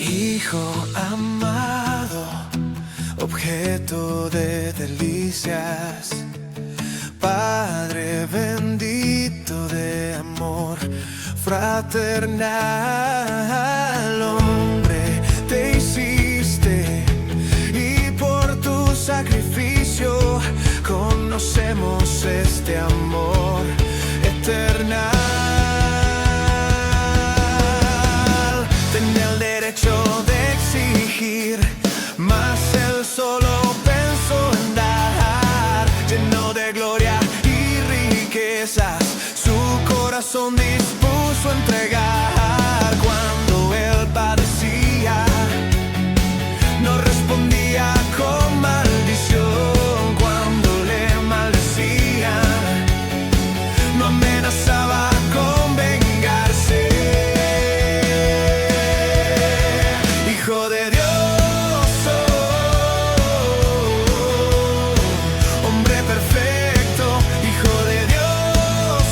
Hijo amado, objeto de delicias, Padre bendito de amor fraternal. Hombre te hiciste y por tu sacrificio conocemos este amor eternal. Tenía el derecho de exigir, mas él solo pensó en dar, lleno de gloria y riquezas, su corazón dispuso a entregar. Cuando él padecía, no respondía con maldición. Cuando le maldecían, no amenazaba con vengarse. Hijo de Dios, hombre perfecto, Hijo de Dios,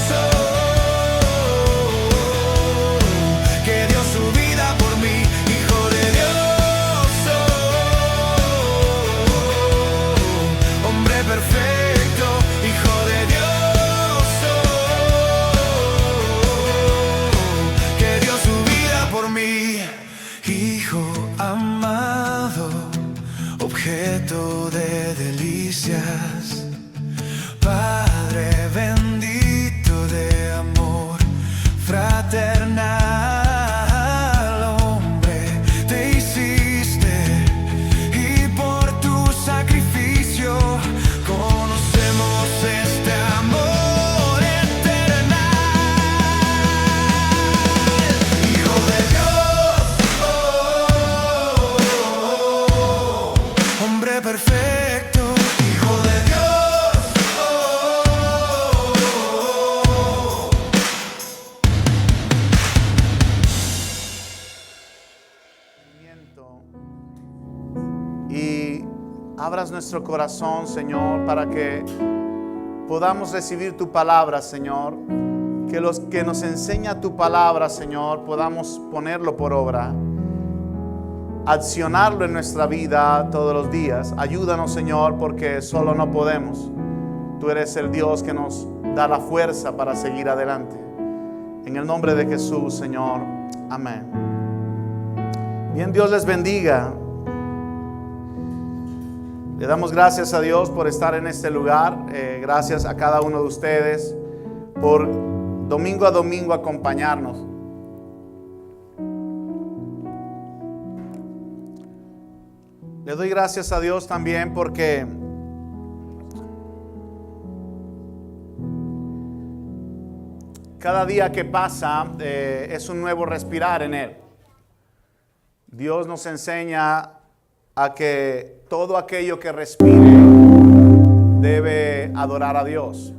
que dio su vida por mí. Hijo de Dios, hombre perfecto, Hijo de Dios, que dio su vida por mí. Hijo amado, objeto de delicias, Padre bendito de amor fraternal. Hombre te hiciste y por tu sacrificio conocemos este amor eternal. Hijo de Dios, hombre perfecto, Hijo de Dios, y abras nuestro corazón, Señor, para que podamos recibir tu palabra, Señor. Que los que nos enseña tu palabra, Señor, podamos ponerlo por obra, accionarlo en nuestra vida todos los días. Ayúdanos, Señor, porque solo no podemos. Tú eres el Dios que nos da la fuerza para seguir adelante. En el nombre de Jesús, Señor. Amén. Bien, Dios les bendiga. Le damos gracias a Dios por estar en este lugar. Gracias a cada uno de ustedes por domingo a domingo acompañarnos. Le doy gracias a Dios también porque cada día que pasa es un nuevo respirar en Él. Dios nos enseña a que todo aquello que respire debe adorar a Dios.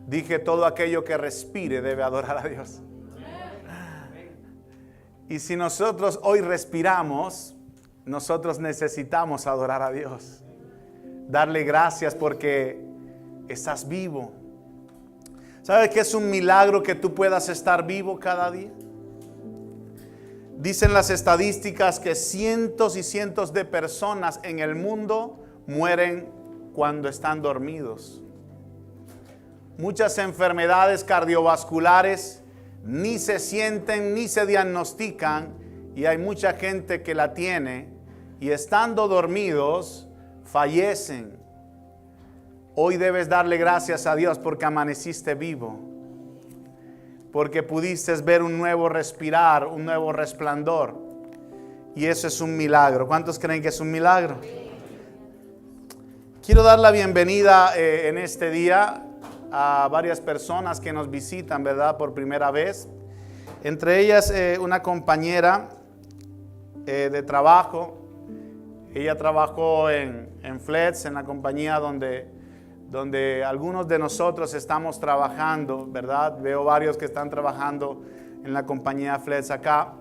Dije, todo aquello que respire debe adorar a Dios. Y si nosotros hoy respiramos, nosotros necesitamos adorar a Dios. Darle gracias porque estás vivo. ¿Sabes qué es un milagro que tú puedas estar vivo cada día? Dicen las estadísticas que cientos y cientos de personas en el mundo mueren cuando están dormidos. Muchas enfermedades cardiovasculares ni se sienten ni se diagnostican, y hay mucha gente que la tiene y estando dormidos fallecen. Hoy debes darle gracias a Dios porque amaneciste vivo, porque pudiste ver un nuevo respirar, un nuevo resplandor, y eso es un milagro. ¿Cuántos creen que es un milagro? Quiero dar la bienvenida en este día a varias personas que nos visitan, ¿verdad? Por primera vez. Entre ellas una compañera de trabajo. Ella trabajó en Fletch, en la compañía donde algunos de nosotros estamos trabajando, ¿verdad? Veo varios que están trabajando en la compañía Fletch acá.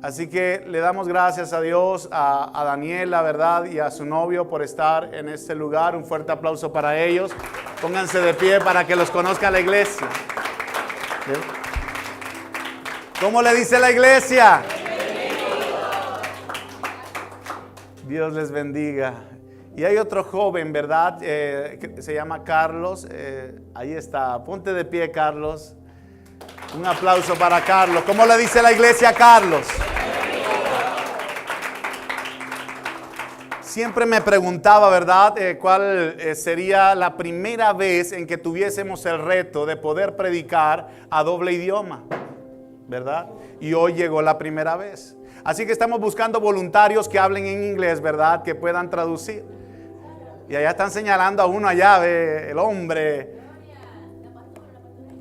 Así que le damos gracias a Dios, a Daniela, ¿verdad? Y a su novio por estar en este lugar. Un fuerte aplauso para ellos. Pónganse de pie para que los conozca la iglesia. ¿Cómo le dice la iglesia? Dios les bendiga. Y hay otro joven, ¿verdad? Que se llama Carlos. Ahí está. Ponte de pie, Carlos. Un aplauso para Carlos. ¿Cómo le dice la iglesia a Carlos? Siempre me preguntaba, ¿verdad? ¿Cuál sería la primera vez en que tuviésemos el reto de poder predicar a doble idioma? ¿Verdad? Y hoy llegó la primera vez. Así que estamos buscando voluntarios que hablen en inglés, ¿verdad? Que puedan traducir. Y allá están señalando a uno allá, el hombre.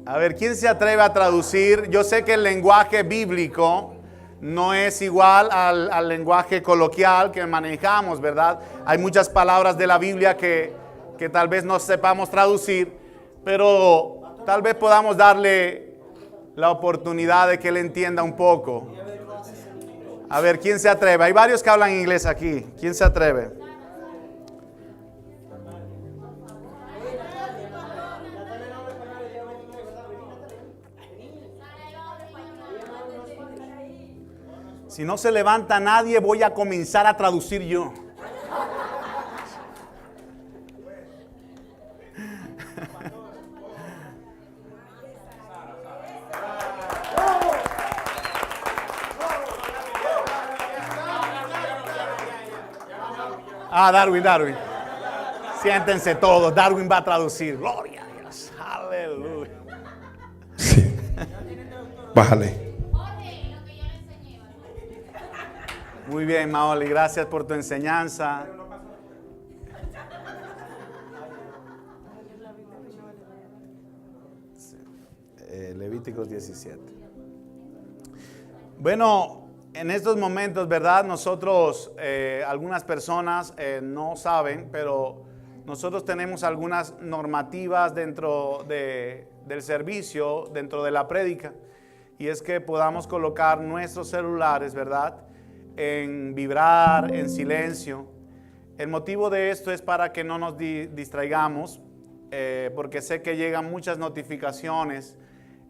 A ver, ¿quién se atreve a traducir? Yo sé que el lenguaje bíblico no es igual al lenguaje coloquial que manejamos, ¿verdad? Hay muchas palabras de la Biblia que tal vez no sepamos traducir, pero tal vez podamos darle la oportunidad de que él entienda un poco. A ver, ¿quién se atreve? Hay varios que hablan inglés aquí. ¿Quién se atreve? Si no se levanta nadie, voy a comenzar a traducir yo. Darwin. Siéntense todos. Darwin va a traducir. Gloria a Dios. Aleluya. Sí. Bájale. Muy bien, Maoli, gracias por tu enseñanza. Levíticos 17. Bueno, en estos momentos, ¿verdad? Nosotros, algunas personas no saben, pero nosotros tenemos algunas normativas dentro del servicio, dentro de la prédica, y es que podamos colocar nuestros celulares, ¿verdad?, en vibrar, en silencio. El motivo de esto es para que no nos distraigamos, porque sé que llegan muchas notificaciones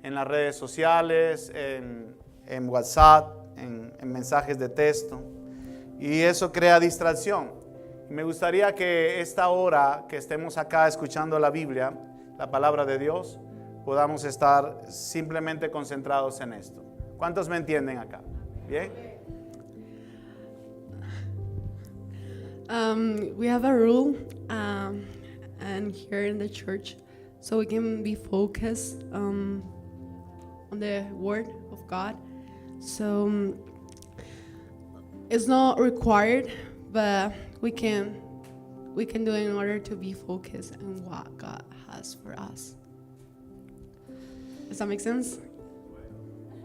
en las redes sociales, en WhatsApp, en mensajes de texto, y eso crea distracción. Me gustaría que esta hora que estemos acá escuchando la Biblia, la palabra de Dios, podamos estar simplemente concentrados en esto. ¿Cuántos me entienden acá? ¿Bien? We have a rule and here in the church, so we can be focused on the Word of God. So it's not required, but we can do it in order to be focused on what God has for us. Does that make sense?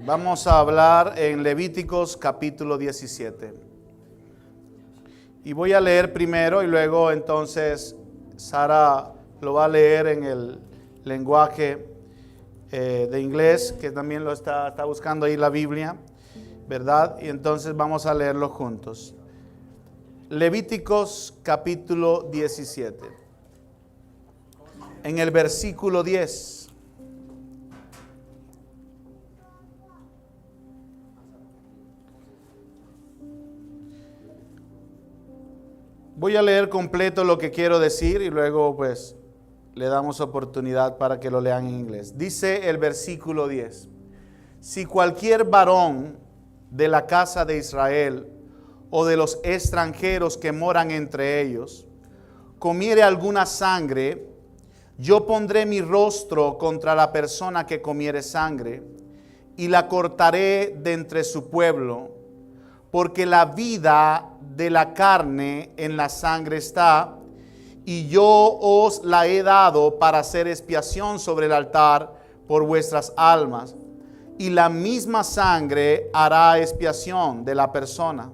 Vamos a hablar en Levíticos capítulo 17. Y voy a leer primero y luego entonces Sara lo va a leer en el lenguaje de inglés, que también lo está buscando ahí la Biblia, ¿verdad? Y entonces vamos a leerlo juntos. Levíticos capítulo 17. En el versículo 10. Voy a leer completo lo que quiero decir y luego pues le damos oportunidad para que lo lean en inglés. Dice el versículo 10. Si cualquier varón de la casa de Israel o de los extranjeros que moran entre ellos comiere alguna sangre, yo pondré mi rostro contra la persona que comiere sangre y la cortaré de entre su pueblo, porque la vida de la carne en la sangre está, y yo os la he dado para hacer expiación sobre el altar por vuestras almas, y la misma sangre hará expiación de la persona.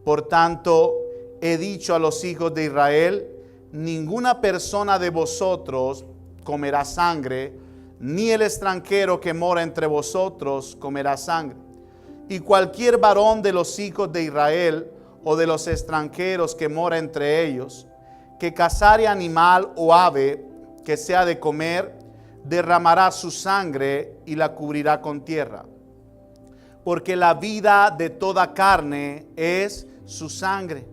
Por tanto, he dicho a los hijos de Israel, ninguna persona de vosotros comerá sangre, ni el extranjero que mora entre vosotros comerá sangre. Y cualquier varón de los hijos de Israel o de los extranjeros que mora entre ellos, que cazare animal o ave que sea de comer, derramará su sangre y la cubrirá con tierra. Porque la vida de toda carne es su sangre.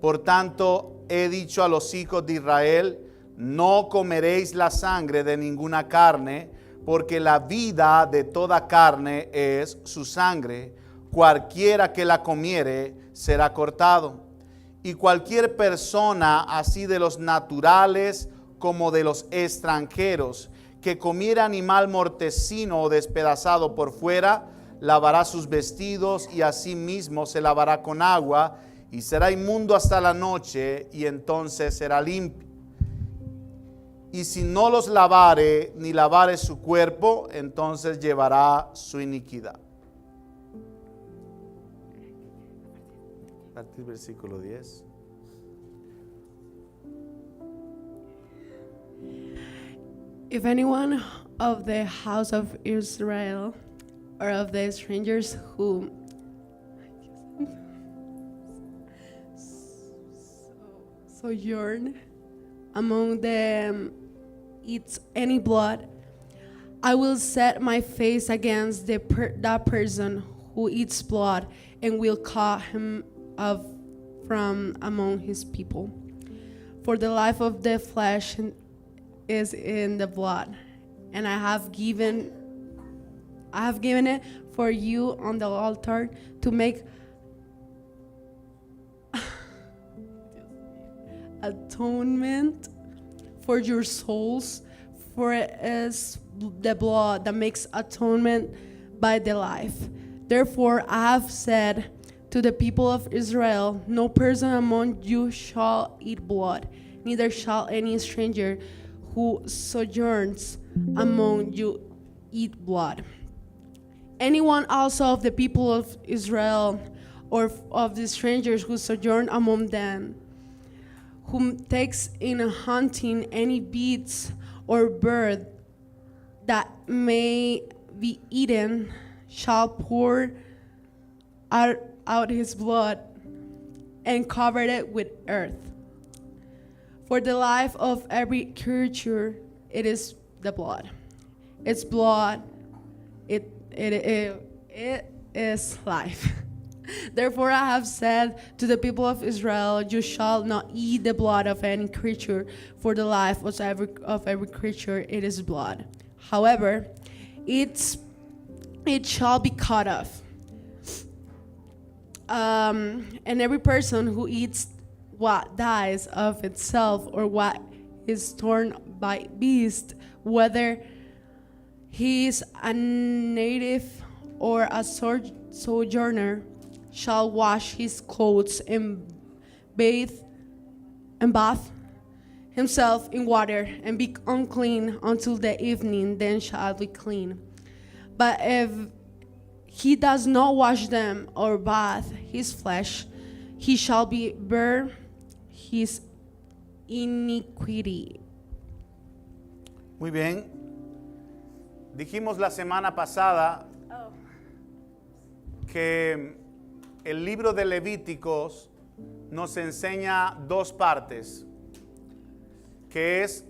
Por tanto, he dicho a los hijos de Israel, no comeréis la sangre de ninguna carne, porque la vida de toda carne es su sangre. Cualquiera que la comiere será cortado. Y cualquier persona, así de los naturales como de los extranjeros, que comiera animal mortecino o despedazado por fuera, lavará sus vestidos y asimismo se lavará con agua y será inmundo hasta la noche y entonces será limpio. Y si no los lavare ni lavare su cuerpo, entonces llevará su iniquidad. A partir del versículo 10. If anyone of the house of Israel or of the strangers who sojourn among them eats any blood, I will set my face against that person who eats blood and will cut him off from among his people. For the life of the flesh is in the blood, and I have given it for you on the altar to make atonement for your souls, for it is the blood that makes atonement by the life. Therefore I have said to the people of Israel, no person among you shall eat blood, neither shall any stranger who sojourns among you eat blood. Anyone also of the people of Israel or of the strangers who sojourn among them, whom takes in hunting any beast or bird that may be eaten, shall pour out his blood and cover it with earth. For the life of every creature, it is the blood. Its blood, it is life. Therefore I have said to the people of Israel, you shall not eat the blood of any creature, for the life of every creature, it is blood. However, it shall be cut off. And every person who eats what dies of itself, or what is torn by beast, whether he is a native or a sojourner, shall wash his clothes and bathe himself in water and be unclean until the evening, then shall be clean. But if he does not wash them or bathe his flesh, he shall bear his iniquity. Muy bien. Dijimos la semana pasada que el libro de Levíticos nos enseña dos partes, que es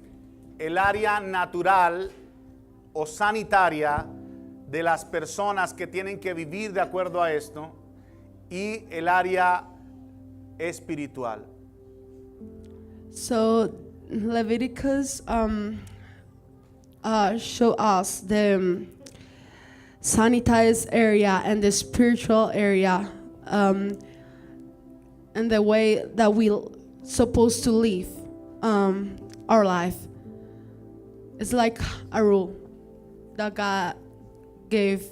el área natural o sanitaria de las personas que tienen que vivir de acuerdo a esto, y el área espiritual. So Leviticus show us the sanitized area and the spiritual area, and the way that we're supposed to live our life. It's like a rule that God gave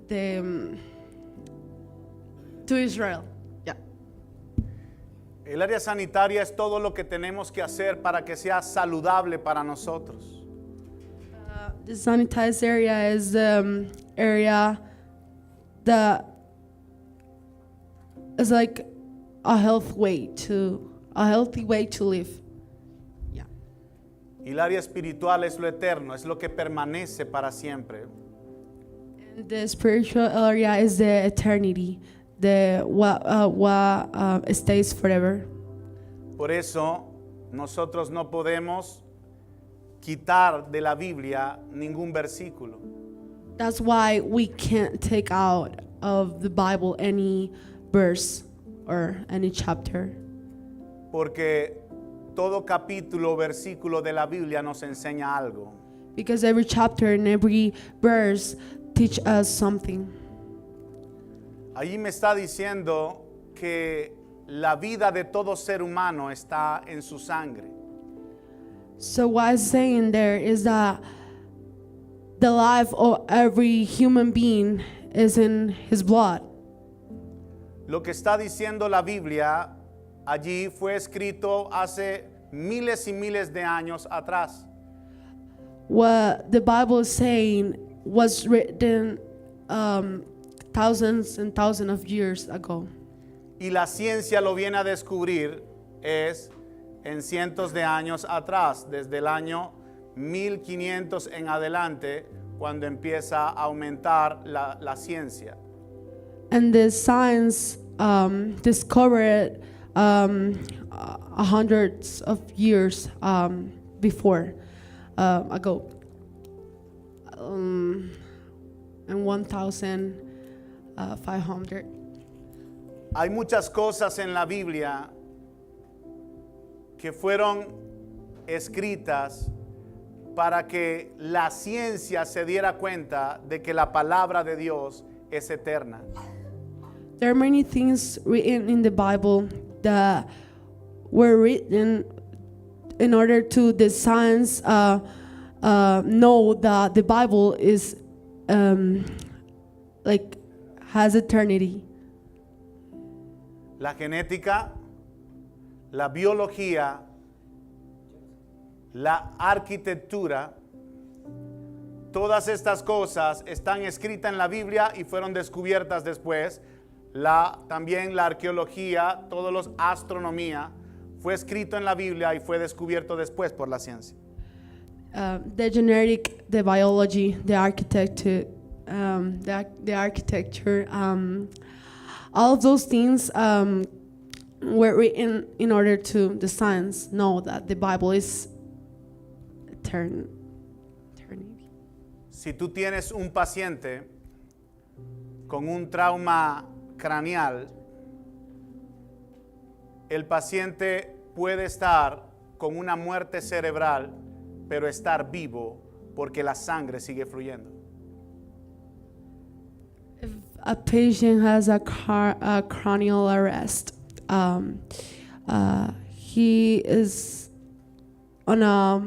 to Israel. Yeah. El área sanitaria es todo lo que tenemos que hacer para que sea saludable para nosotros. The sanitized area is the area that is like a healthy way to live. Yeah. Y el área espiritual es lo eterno, es lo que permanece para siempre. And the spiritual area is the eternity, the what stays forever. Por eso nosotros no podemos quitar de la Biblia ningún versículo. That's why we can't take out of the Bible any verse or any chapter. Porque todo capítulo o versículo de la Biblia nos enseña algo. Because every chapter and every verse teach us something. Allí me está diciendo que la vida de todo ser humano está en su sangre. So what it's saying there is that the life of every human being is in his blood. Lo que está diciendo la Biblia allí fue escrito hace miles y miles de años atrás. What the Bible is saying was written thousands and thousands of years ago. Y la ciencia lo viene a descubrir es en cientos de años atrás, desde el año 1500 en adelante, cuando empieza a aumentar la ciencia. And the science discovered hundreds of years before ago, in 1500. Hay muchas cosas en la Biblia que fueron escritas para que la ciencia se diera cuenta de que la palabra de Dios es eterna. There are many things written in the Bible that were written in order to the science know that the Bible is like has eternity. La genética, la biología, la arquitectura, todas estas cosas están escritas en la Biblia y fueron descubiertas después. También la arqueología, todos los astronomía, fue escrito en la Biblia y fue descubierto después por la ciencia. The genetic, the biology, the architecture, the architecture, all of those things were written in order to the science know that the Bible is eternity. Si tú tienes un paciente con un trauma craneal, el paciente puede estar con una muerte cerebral, pero estar vivo porque la sangre sigue fluyendo. If a patient has a cranial arrest, he is on a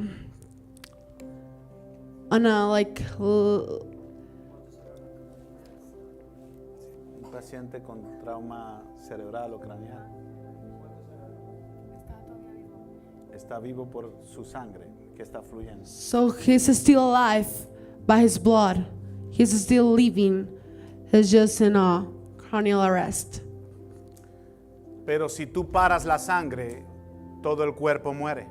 like Un paciente con trauma cerebral o craneal está vivo por su sangre que está fluyendo. so he's still alive by his blood. He's still living. He's just in a cranial arrest. Pero si tú paras la sangre, todo el cuerpo muere,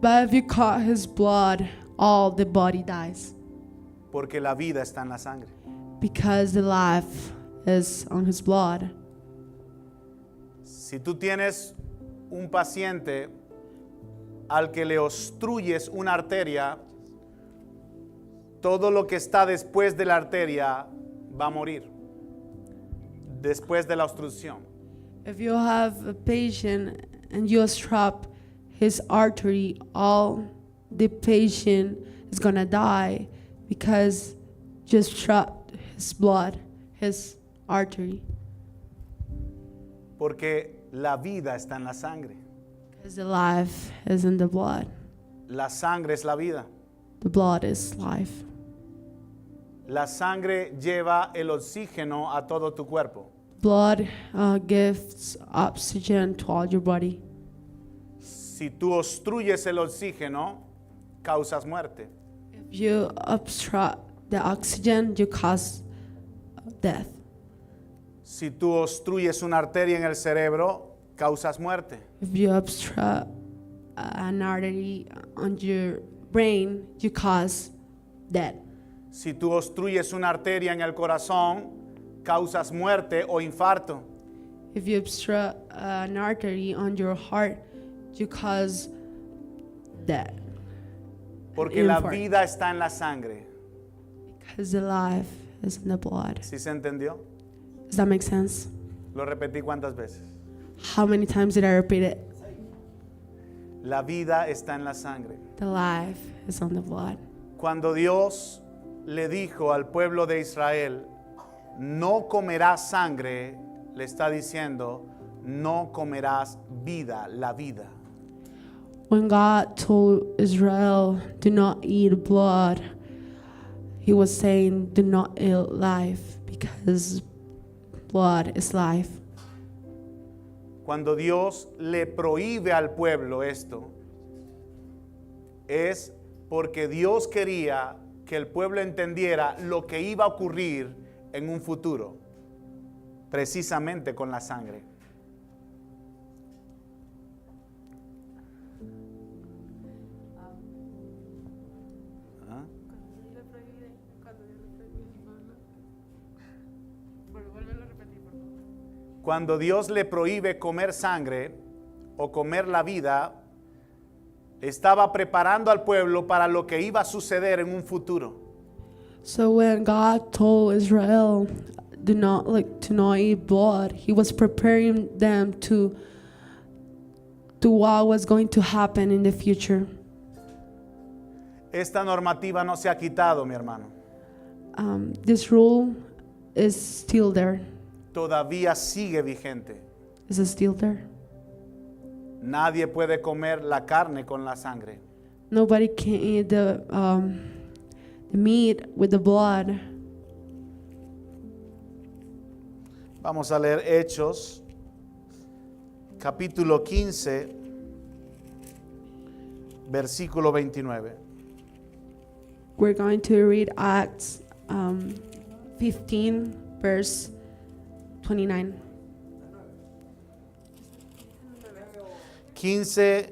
But if you cut his blood, all the body dies porque la vida está en la sangre. because the life is on his blood. Si tú tienes un paciente al que le obstruyes una arteria, todo lo que está después de la arteria va a morir, después de la obstrucción. If you have a patient and you obstruct his artery, all the patient is gonna die because you obstruct his blood, his artery. Porque la vida está en la sangre. Because the life is in the blood. La sangre es la vida. The blood is life. La sangre lleva el oxígeno a todo tu cuerpo. Blood gives oxygen to all your body. Si tú obstruyes el oxígeno, causas muerte. If you obstruct the oxygen, you cause death. Si tú obstruyes una arteria en el cerebro, causas muerte. If you obstruct an artery on your brain, you cause death. Si tú obstruyes una arteria en el corazón, causas muerte o infarto. If you obstruct an artery on your heart, you cause death. Porque la Infarto. vida está en la sangre. Because the life is in the blood. ¿Sí se entendió? Does that make sense? Lo repetí cuántas veces. How many times did I repeat it? La vida está en la sangre. The life is on the blood. Cuando Dios le dijo al pueblo de Israel, no comerás sangre, le está diciendo, no comerás vida, la vida. When God told Israel, do not eat blood, he was saying, do not eat life, because blood is life. Cuando Dios le prohíbe al pueblo esto, es porque Dios quería que el pueblo entendiera lo que iba a ocurrir en un futuro, precisamente con la sangre. ¿Ah? Cuando Dios le prohíbe comer sangre o comer la vida, estaba preparando al pueblo para lo que iba a suceder en un futuro. So when God told Israel, do not eat blood, he was preparing them to what was going to happen in the future. Esta normativa no se ha quitado, mi hermano. This rule is still there. Todavía sigue vigente. Is it still there? Nadie puede comer la carne con la sangre. Nobody can eat the meat with the blood. Vamos a leer Hechos, capítulo 15, versículo 29. We're going to read Acts 15, verse 29. 15,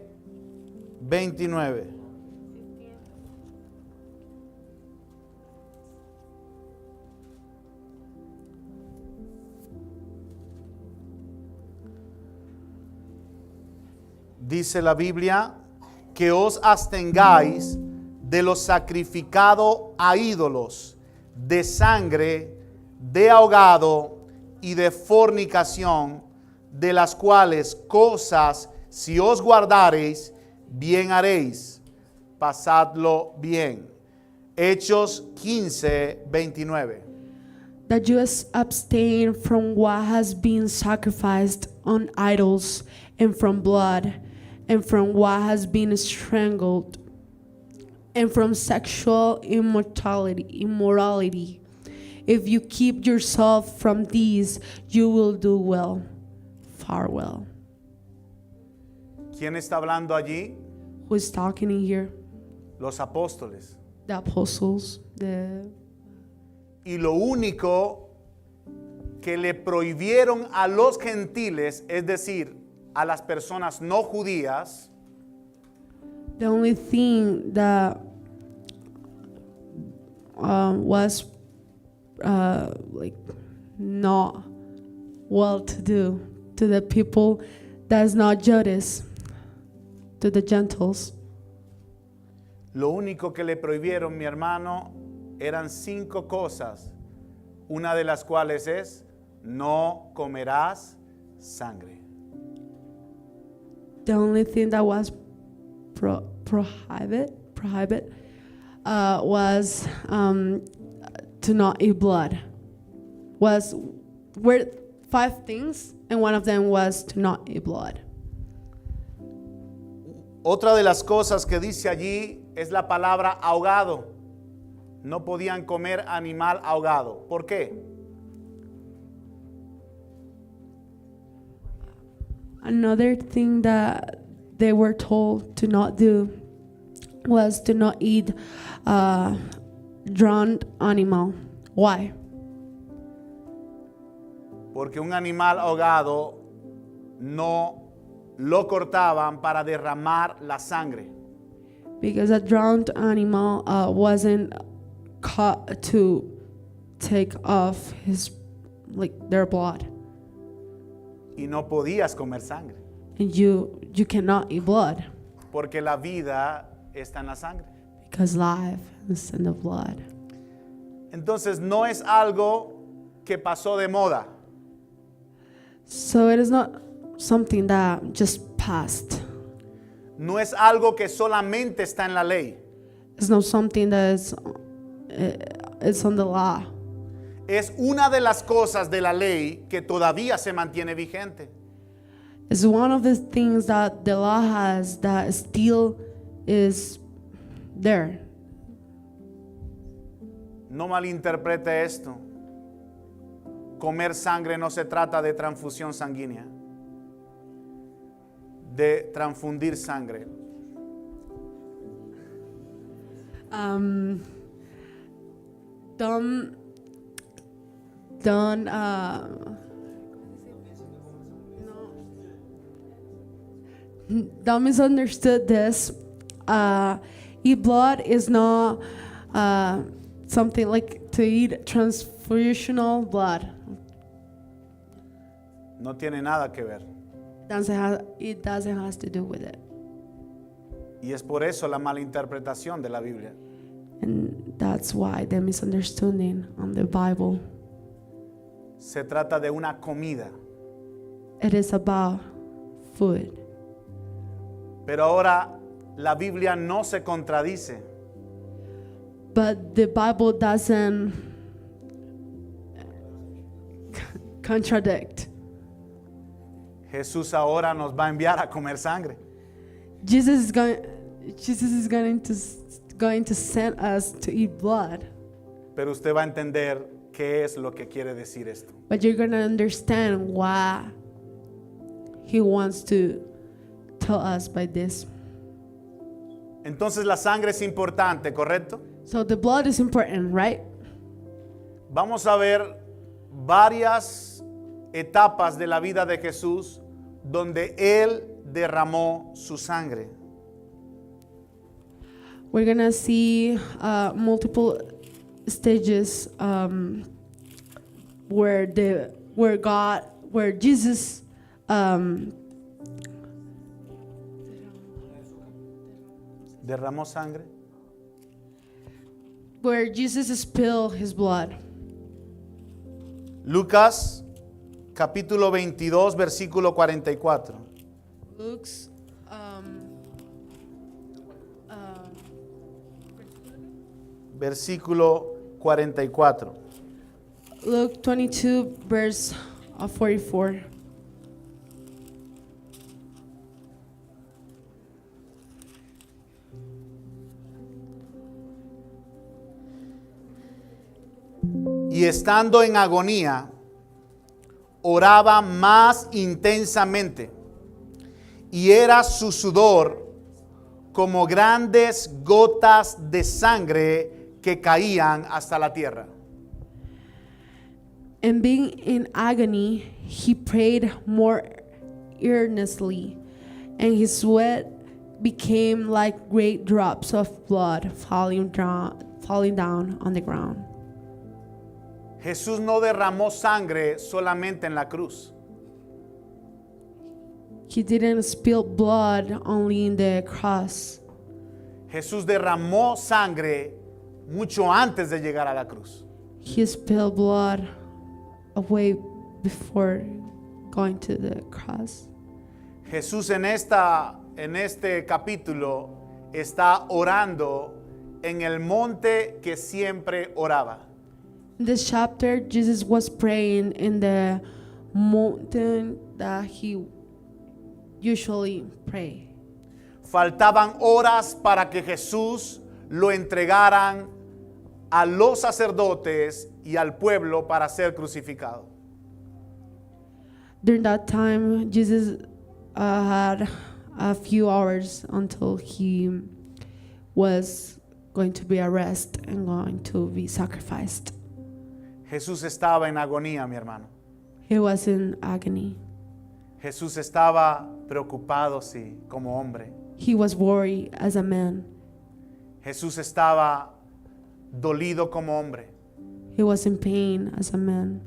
29. Dice la Biblia, que os abstengáis de lo sacrificado a ídolos, de sangre, de ahogado y de fornicación, de las cuales cosas, si os guardareis, bien haréis. Pasadlo bien. Hechos 15, 29. That you abstain from what has been sacrificed on idols, and from blood, and from what has been strangled, and from sexual immorality. If you keep yourself from these, you will do well, far well. ¿Quién está hablando allí? Who is talking in here? Los apóstoles. The apostles, Y lo único que le prohibieron a los gentiles, es decir, a las personas no judías, the only thing that was like not well to do to the people that's not Judas, to the Gentiles. lo único que le prohibieron, mi hermano, eran 5 cosas, una de las cuales es, no comerás sangre. The only thing that was prohibit was to not eat blood. Were 5 things, and one of them was to not eat blood. Otra de las cosas que dice allí es la palabra ahogado. No podían comer animal ahogado. ¿Por qué? Another thing that they were told to not do was to not eat drowned animal. Why? Porque un animal ahogado no lo cortaban para derramar la sangre. Because a drowned animal wasn't caught to take off their blood, Y no podías comer sangre. and you cannot eat blood Porque la vida está en la sangre. because life is in the blood. Entonces no es algo que pasó de moda. So it is not something that just passed. No es algo que solamente está en la ley. It's not something that is it's on the law. Es una de las cosas de la ley que todavía se mantiene vigente. It's one of the things that the law has that still is there. No malinterprete esto. Comer sangre no se trata de transfusión sanguínea, de transfundir sangre. Don't misunderstood this. Eat blood is not something like to eat transfusional blood. No tiene nada que ver. It doesn't have to do with it. Y es por eso la malinterpretación de la Biblia. And that's why the misunderstanding on the Bible. Se trata de una comida. It is about food. Pero ahora la Biblia no se contradice. But the Bible doesn't contradict. Jesús ahora nos va a enviar a comer sangre. Jesus is going to send us to eat blood. Pero usted va a entender qué es lo que quiere decir esto. But you're going to understand why he wants to tell us by this. Entonces la sangre es importante, ¿correcto? So the blood is important, right? Vamos a ver varias etapas de la vida de Jesús donde Él derramó su sangre. We're going to see multiple stages where Jesus ¿Derramó sangre? where Jesus spilled his blood. Lucas capítulo 22 versículo 44. Luke's Versículo 44. Luke 22 verse 44. Y estando en agonía, oraba más intensamente, y era su sudor como grandes gotas de sangre que caían hasta la tierra. And being in agony, he prayed more earnestly, and his sweat became like great drops of blood falling down on the ground. Jesús no derramó sangre solamente en la cruz. He didn't spill blood only in the cross. Jesús derramó sangre mucho antes de llegar a la cruz. He spilled blood away before going to the cross. Jesús en este capítulo está orando en el monte que siempre oraba. In this chapter, Jesus was praying in the mountain that he usually prayed. Faltaban horas para que Jesús lo entregaran a los sacerdotes y al pueblo para ser crucificado. During that time, Jesus had a few hours until he was going to be arrested and going to be sacrificed. Jesús estaba en agonía, mi hermano. He was in agony. Jesús estaba preocupado, sí, como hombre. He was worried as a man. Jesús estaba dolido como hombre. He was in pain as a man.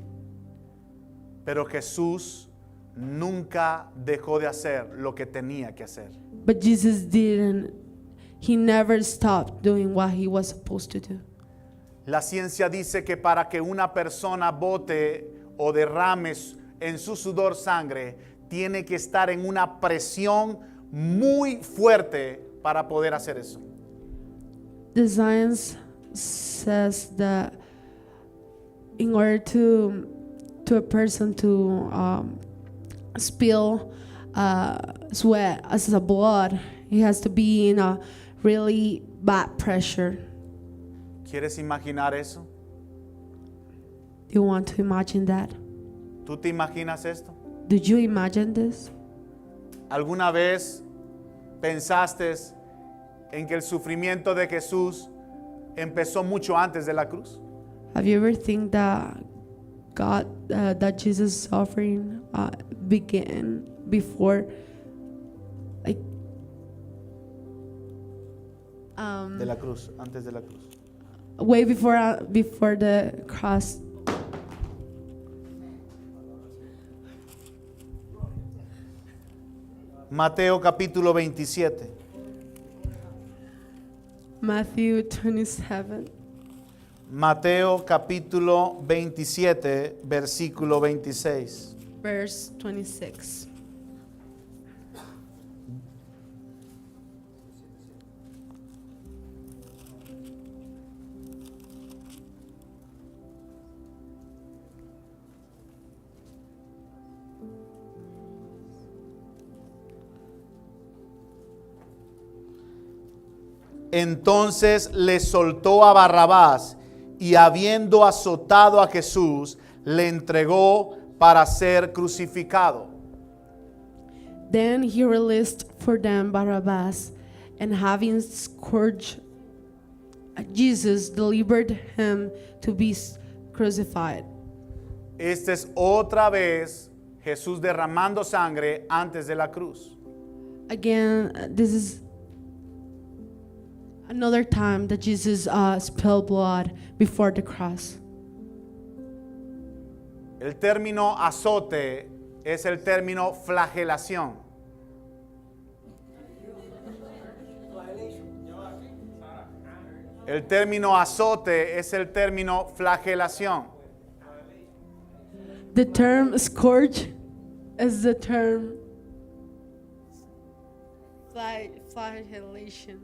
Pero Jesús nunca dejó de hacer lo que tenía que hacer. But Jesus he never stopped doing what he was supposed to do. La ciencia dice que para que una persona bote o derrame en su sudor sangre, tiene que estar en una presión muy fuerte para poder hacer eso. The science says that in order to a person to spill sweat as a blood, he has to be in a really bad pressure. ¿Quieres imaginar eso? Do you want to imagine that? ¿Tú te imaginas esto? Did you imagine this? ¿Alguna vez pensaste en que el sufrimiento de Jesús empezó mucho antes de la cruz? Have you ever think that that Jesus' suffering began before, like, De la cruz, antes de la cruz. way before the cross? Mateo capítulo 27. Matthew 27. Mateo capítulo 27, versículo 26. Verse 26. Entonces le soltó a Barrabás y habiendo azotado a Jesús, le entregó para ser crucificado. Then he released for them Barabbas, and having scourged Jesus, delivered him to be crucified. Esta es otra vez Jesús derramando sangre antes de la cruz. Again, this is another time that Jesus spilled blood before the cross. El término azote es el término flagelación. El término azote es el término flagelación. The term scourge is the term flagellation.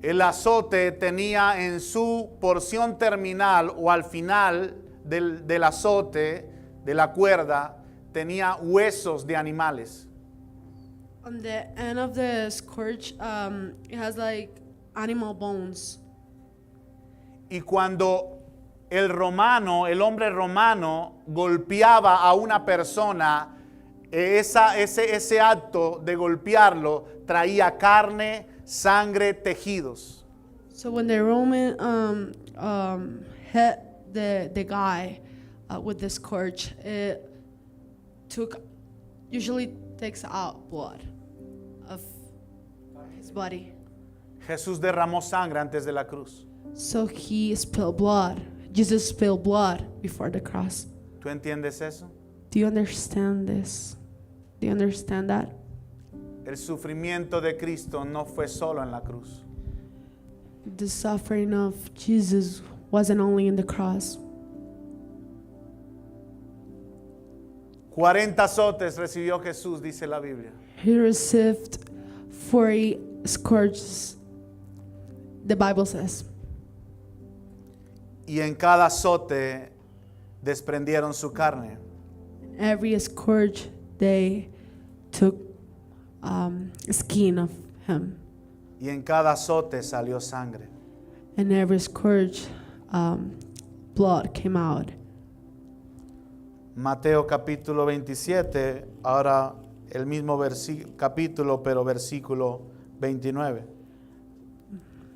El azote tenía en su porción terminal o al final del azote, de la cuerda, tenía huesos de animales. On the end of the scourge, it has like animal bones. Y cuando el hombre romano, golpeaba a una persona, ese acto de golpearlo traía carne, sangre, tejidos. So when the Roman hit the guy with the scourge, it usually takes out blood of his body. Jesús derramó sangre antes de la cruz. So he spilled blood. Jesus spilled blood before the cross. ¿Tú entiendes eso? Do you understand this? Do you understand that? El sufrimiento de Cristo no fue solo en la cruz. The suffering of Jesus wasn't only in the cross. 40 azotes recibió Jesús, dice la Biblia. He received 40 scourges, the Bible says. Y en cada azote desprendieron su carne. Every scourge, they took skin of him. Y en cada azote salió sangre. And every scourge, blood came out. Mateo capítulo 27, ahora el mismo capítulo, pero versículo 29.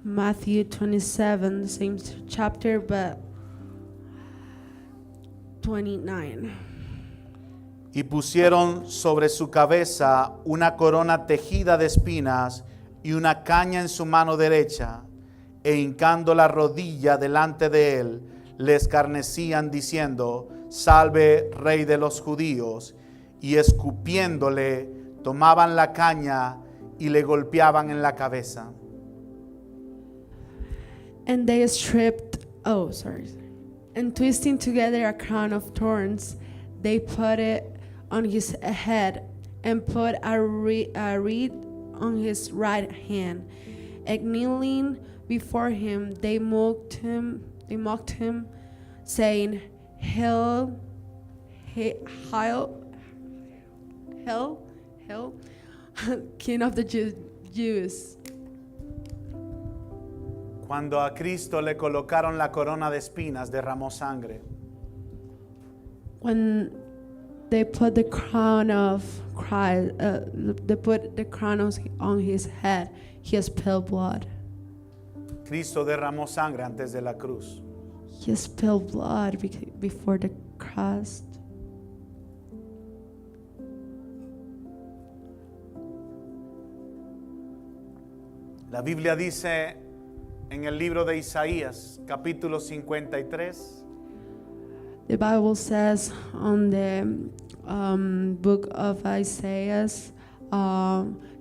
Matthew 27, the same chapter, but 29. Y pusieron sobre su cabeza una corona tejida de espinas y una caña en su mano derecha, e hincando la rodilla delante de él, le escarnecían diciendo: Salve, Rey de los Judíos. Y escupiéndole, tomaban la caña y le golpeaban en la cabeza. And they stripped, And twisting together a crown of thorns, they put it on his head and put a reed on his right hand. And kneeling before him, they mocked him, saying, Hail, King of the Jews. Cuando a Cristo le colocaron la corona de espinas, derramó sangre. When they put the crown of Christ, they put the crown on his head, he spilled blood. Cristo derramó sangre antes de la cruz. He spilled blood before the cross. La Biblia dice en el libro de Isaías, capítulo 53, The Bible says on the book of Isaiah,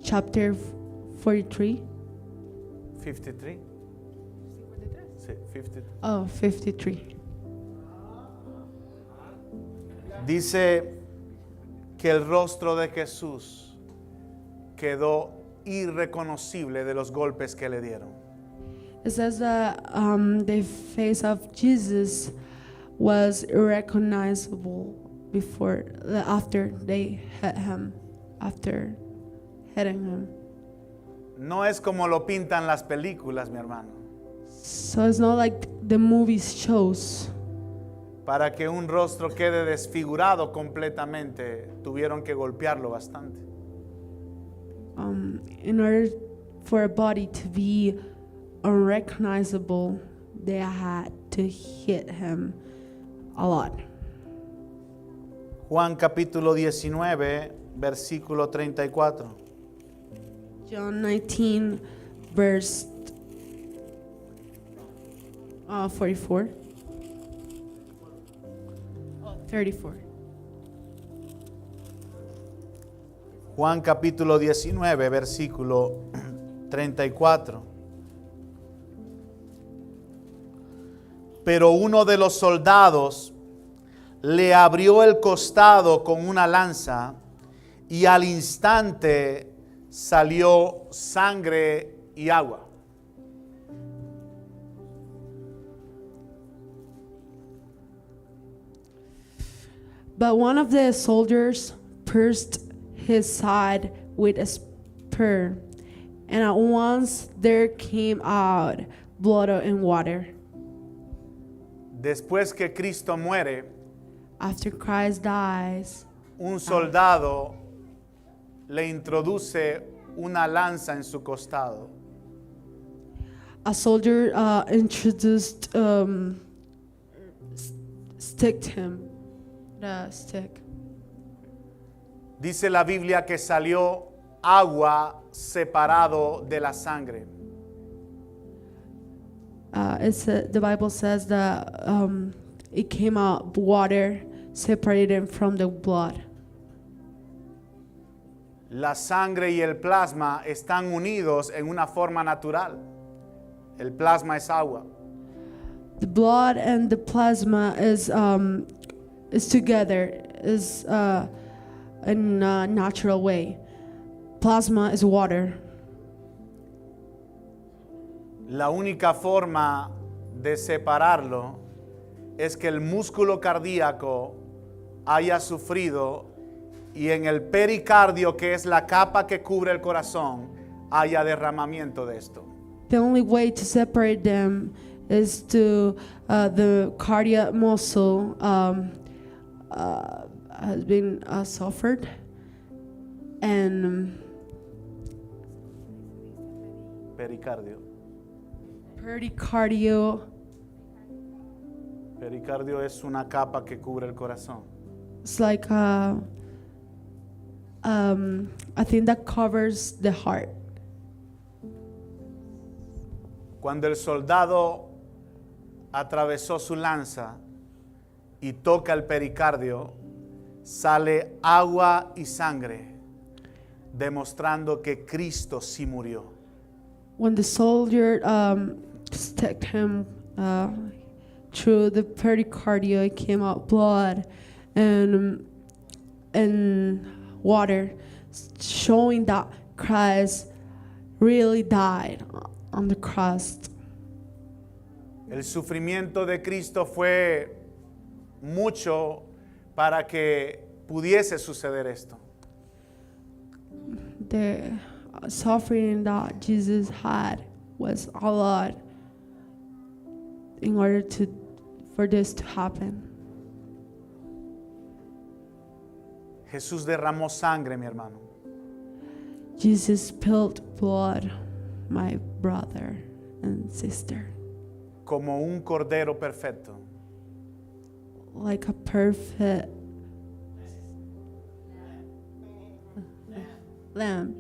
chapter 43. 53. Sí, 53. Oh, 53. Dice que el rostro de Jesús quedó irreconocible de los golpes que le dieron. It says that the face of Jesus was irrecognizable after they hit him, after hitting him. No es como lo pintan las películas, mi hermano. So it's not like the movies shows. Para que un rostro quede desfigurado completamente, tuvieron que golpearlo bastante. In order for a body to be unrecognizable, they had to hit him a lot. Juan capítulo 19, versículo 34. John 19, verse 44. 34. Juan capítulo 19, versículo 34. Pero uno de los soldados le abrió el costado con una lanza y al instante salió sangre y agua. But one of the soldiers pierced his side with a spear, and at once there came out blood and water. Después que Cristo muere, After Christ dies, un soldado le introduce una lanza en su costado. a soldier introduced sticked him, the stick. Dice la Biblia que salió agua separado de la sangre. The Bible says that it came out water separated from the blood. La sangre y el plasma están unidos en una forma natural. El plasma es agua. The blood and the plasma is together, is in a natural way. Plasma is water. La única forma de separarlo es que el músculo cardíaco haya sufrido y en el pericardio, que es la capa que cubre el corazón, haya derramamiento de esto. The only way to separate them is to the cardiac muscle has been suffered, and Pericardio. Pericardio es una capa que cubre el corazón. it's like a thing that covers the heart. Cuando el soldado atravesó su lanza y toca el pericardio, sale agua y sangre, demostrando que Cristo sí murió. When the soldier stuck him through the pericardia came out blood and water, showing that Christ really died on the cross. El sufrimiento de Cristo fue mucho para que pudiese suceder esto. The suffering that Jesus had was a lot in order for this to happen. Jesús derramó sangre, mi hermano. Jesus spilled blood, my brother and sister, Como un cordero perfecto. like a perfect lamb.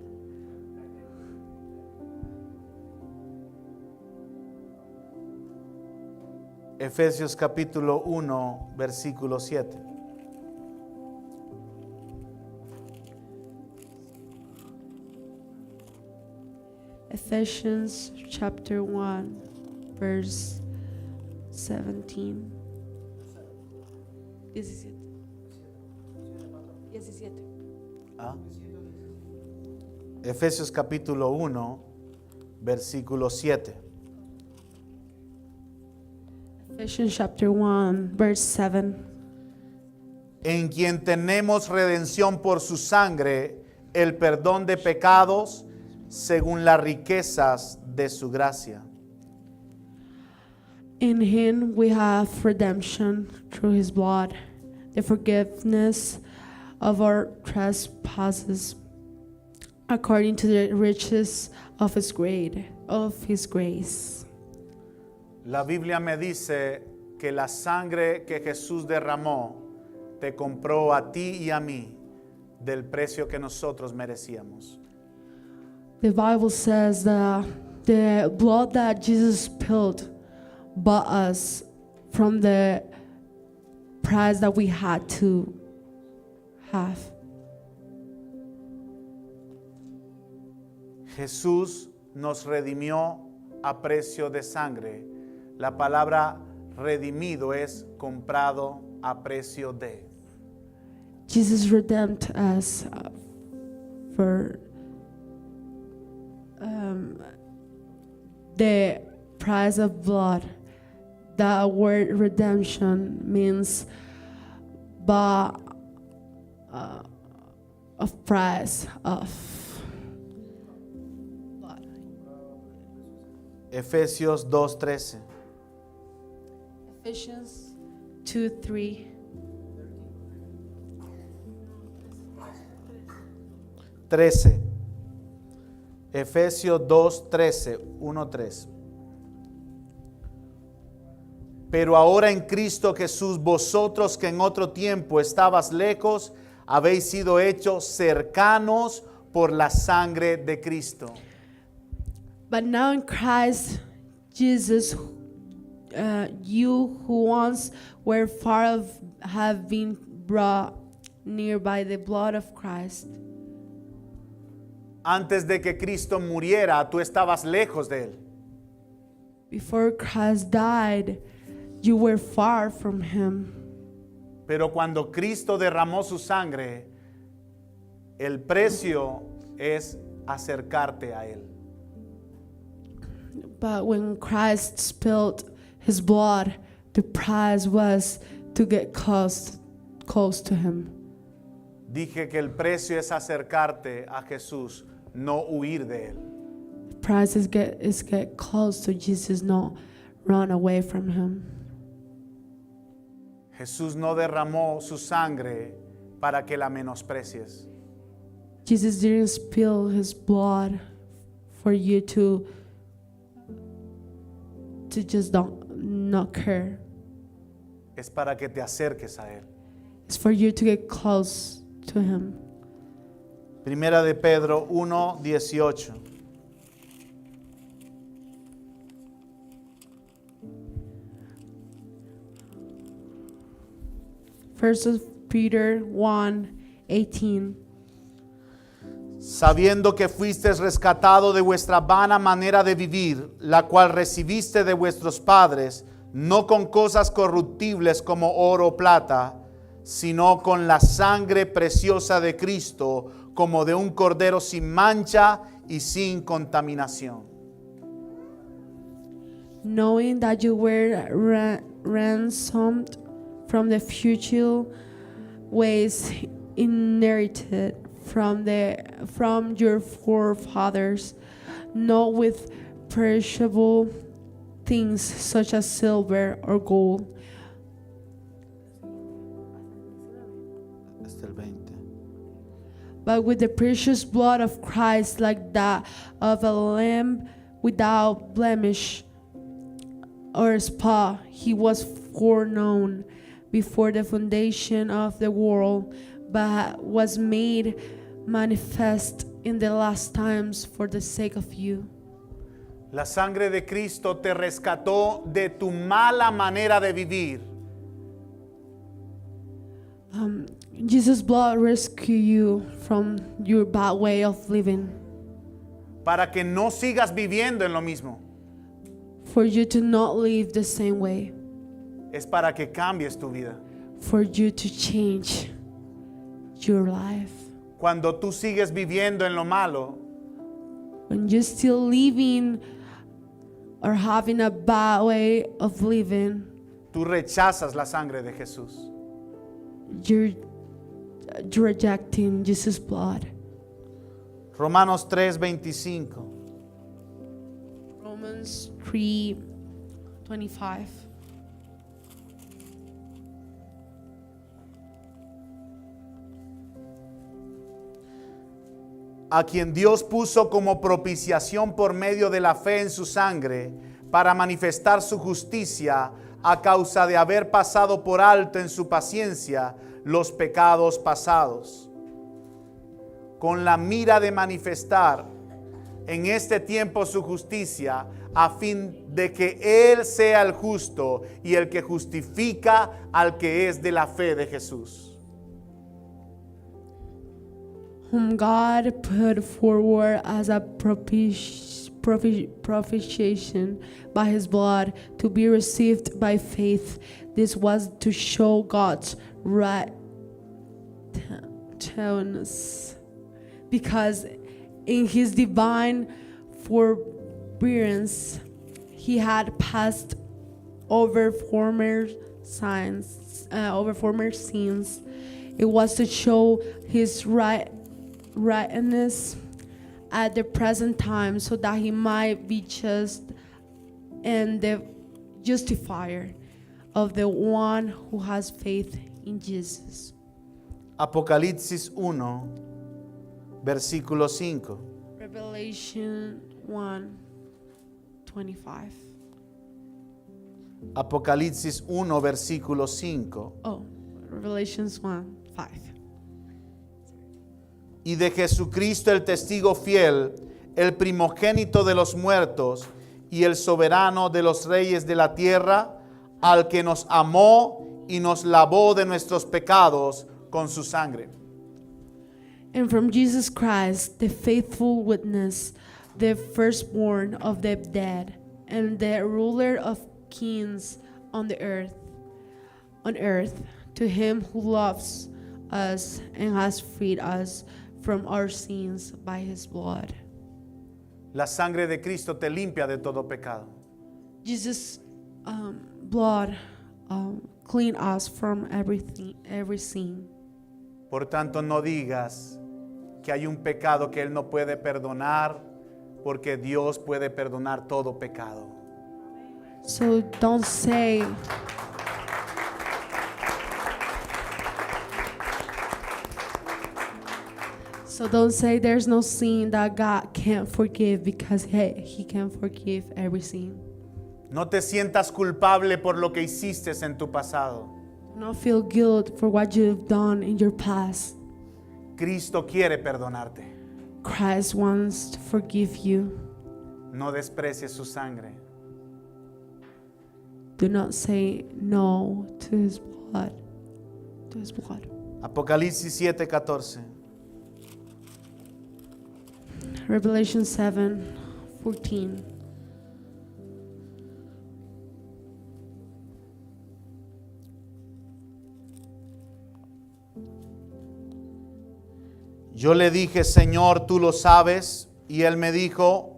Efesios capítulo 1, versículo 7. Ephesians chapter 1, verse 17. 17. 17. ¿Ah? Efesios capítulo 1, versículo 7. Ephesians chapter 1, verse 7. En quien tenemos redención por su sangre, el perdón de pecados, según las riquezas de su gracia. In him we have redemption through his blood, the forgiveness of our trespasses, according to the riches of his grace. La Biblia me dice que la sangre que Jesús derramó te compró a ti y a mí del precio que nosotros merecíamos. The Bible says that the blood that Jesus spilled bought us from the price that we had to have. Jesús nos redimió a precio de sangre. La palabra redimido es comprado a precio de. Jesus redeemed us for the price of blood. The word redemption means of price of blood. Efesios 2:13. Ephesians 2:3. 13. Efesios 2:13, 1:3. Pero ahora en Cristo Jesús, vosotros que en otro tiempo estabas lejos, habéis sido hechos cercanos por la sangre de Cristo. But now in Christ Jesus, you who once were far off have been brought near by the blood of Christ. Antes de que Cristo muriera, tú estabas lejos de Él. Before Christ died, you were far from him. Pero cuando Cristo derramó su sangre, el precio es acercarte a Él. But when Christ spilled his blood, the price was to get close to him. Dije que el precio es acercarte a Jesús, no huir de Él. The price is get close to Jesus, not run away from him. Jesús no derramó su sangre para que la menosprecies. Jesus didn't spill his blood for you to just not care. Es para que te acerques a Él. It's for you to get close to him. Primera de Pedro 1:18. First of Peter 1:18. Sabiendo que fuisteis rescatado de vuestra vana manera de vivir, la cual recibiste de vuestros padres, no con cosas corruptibles como oro o plata, sino con la sangre preciosa de Cristo, como de un cordero sin mancha y sin contaminación. Knowing that you were ransomed from the futile ways inherited from your forefathers, not with perishable things such as silver or gold, Hasta el 20. but with the precious blood of Christ, like that of a lamb without blemish or spot. He was foreknown before the foundation of the world, but was made manifest in the last times for the sake of you. La sangre de Cristo te rescató de tu mala manera de vivir. Jesus' blood rescued you from your bad way of living, Para que no sigas viviendo en lo mismo. for you to not live the same way, Es para que cambies tu vida. for you to change your life. Cuando tú sigues viviendo en lo malo, When you're still living or having a bad way of living, tú rechazas la sangre de Jesús. you're rejecting Jesus' blood. Romanos 3:25. Romans 3:25. A quien Dios puso como propiciación por medio de la fe en su sangre, para manifestar su justicia a causa de haber pasado por alto en su paciencia los pecados pasados, con la mira de manifestar en este tiempo su justicia, a fin de que Él sea el justo y el que justifica al que es de la fe de Jesús. Whom God put forward as a propitiation by his blood to be received by faith. This was to show God's righteousness, because in his divine forbearance he had passed over former sins. It was to show his rightness at the present time, so that he might be just and the justifier of the one who has faith in Jesus. Apocalipsis 1, versículo 5. Revelation 1:25. Apocalipsis 1, versículo 5. Oh, Revelations 1:5. Y de Jesucristo el testigo fiel, el primogénito de los muertos y el soberano de los reyes de la tierra, al que nos amó y nos lavó de nuestros pecados con su sangre. And from Jesus Christ, the faithful witness, the firstborn of the dead, and the ruler of kings on earth, to him who loves us and has freed us from our sins by his blood. La sangre de Cristo te limpia de todo pecado. Jesus' blood clean us from every sin. Por tanto, no digas que hay un pecado que Él no puede perdonar, porque Dios puede perdonar todo pecado. So don't say there's no sin that God can't forgive, because he can forgive every sin. No te sientas culpable por lo que hiciste en tu pasado. Do not feel guilt for what you've done in your past. Cristo quiere perdonarte. Christ wants to forgive you. No desprecies su sangre. Do not say no to his blood. To his blood. Apocalipsis 7:14. Revelation 7:14. Yo le dije, Señor, tú lo sabes. Y él me dijo,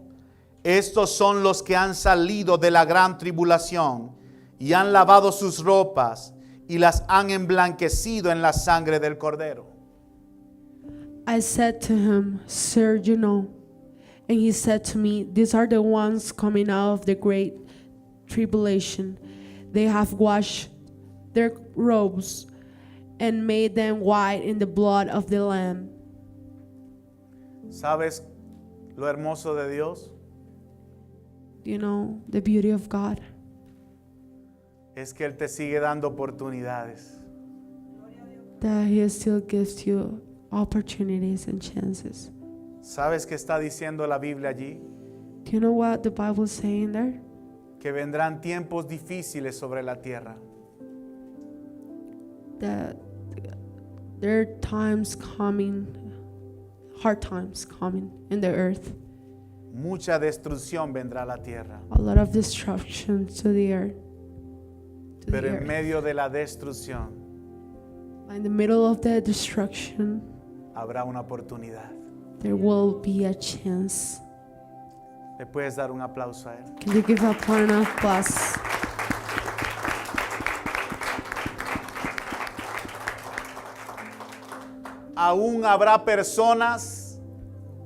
estos son los que han salido de la gran tribulación y han lavado sus ropas y las han emblanquecido en la sangre del Cordero. I said to him, Sir, you know. And he said to me, these are the ones coming out of the great tribulation. They have washed their robes and made them white in the blood of the Lamb. ¿Sabes lo hermoso de Dios? You know, the beauty of God Es que Él te sigue dando oportunidades. that He still gives you opportunities and chances. ¿Sabes qué está diciendo la Biblia allí? Do you know what the Bible is saying there? Que vendrán tiempos difíciles sobre la tierra. That there are times coming, hard times coming in the earth. Mucha destrucción vendrá a la tierra. A lot of destruction to the earth. To Pero the en earth. medio de la destrucción In the middle of the destruction, habrá una oportunidad. there will be a chance. ¿Le puedes dar un aplauso a Él? Can you give up an applause? Aún habrá personas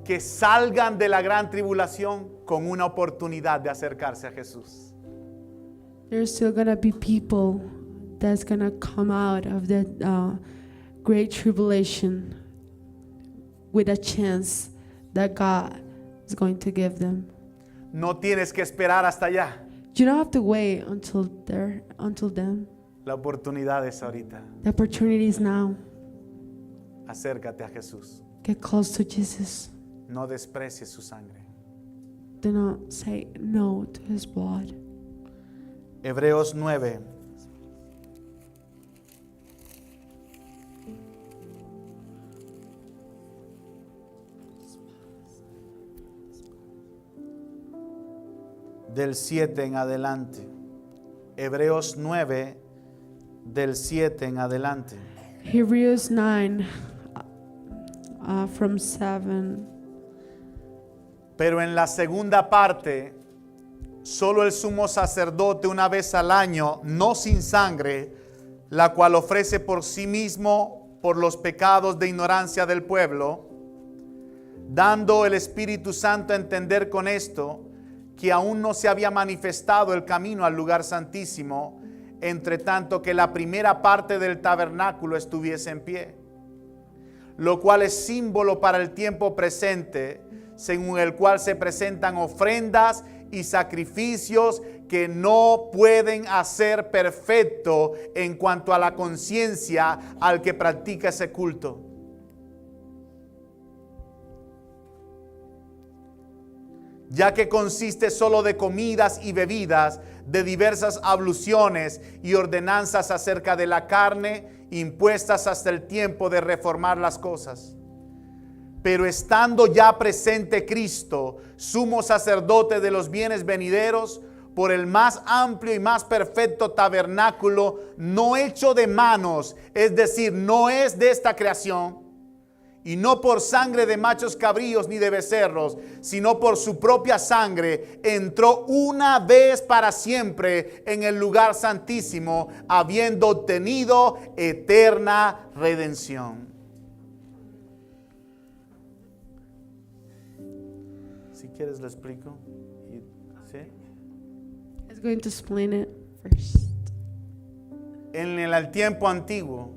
que salgan de la gran tribulación con una oportunidad de acercarse a Jesús. There's still gonna be people that's gonna come out of the great tribulation with a chance that God is going to give them. No tienes que esperar hasta allá. You don't have to wait until then. La oportunidad es ahorita. The opportunity is now. Acércate a Jesús. Get close to Jesus. No desprecies su sangre. Do not say no to His blood. Hebreos 9. Del 7 en adelante. Hebreos 9, del 7 en adelante. Hebrews 9 from 7. Pero en la segunda parte, solo el sumo sacerdote una vez al año, no sin sangre, la cual ofrece por sí mismo por los pecados de ignorancia del pueblo, dando el Espíritu Santo a entender con esto, que aún no se había manifestado el camino al lugar santísimo, entre tanto que la primera parte del tabernáculo estuviese en pie, lo cual es símbolo para el tiempo presente, según el cual se presentan ofrendas y sacrificios que no pueden hacer perfecto en cuanto a la conciencia al que practica ese culto. Ya que consiste solo de comidas y bebidas, de diversas abluciones y ordenanzas acerca de la carne, impuestas hasta el tiempo de reformar las cosas. Pero estando ya presente Cristo, sumo sacerdote de los bienes venideros, por el más amplio y más perfecto tabernáculo, no hecho de manos, es decir, no es de esta creación, y no por sangre de machos cabríos ni de becerros, sino por su propia sangre, entró una vez para siempre en el lugar santísimo, habiendo obtenido eterna redención. Si quieres lo explico. ¿Sí? I'm going to explain it first. En el tiempo antiguo,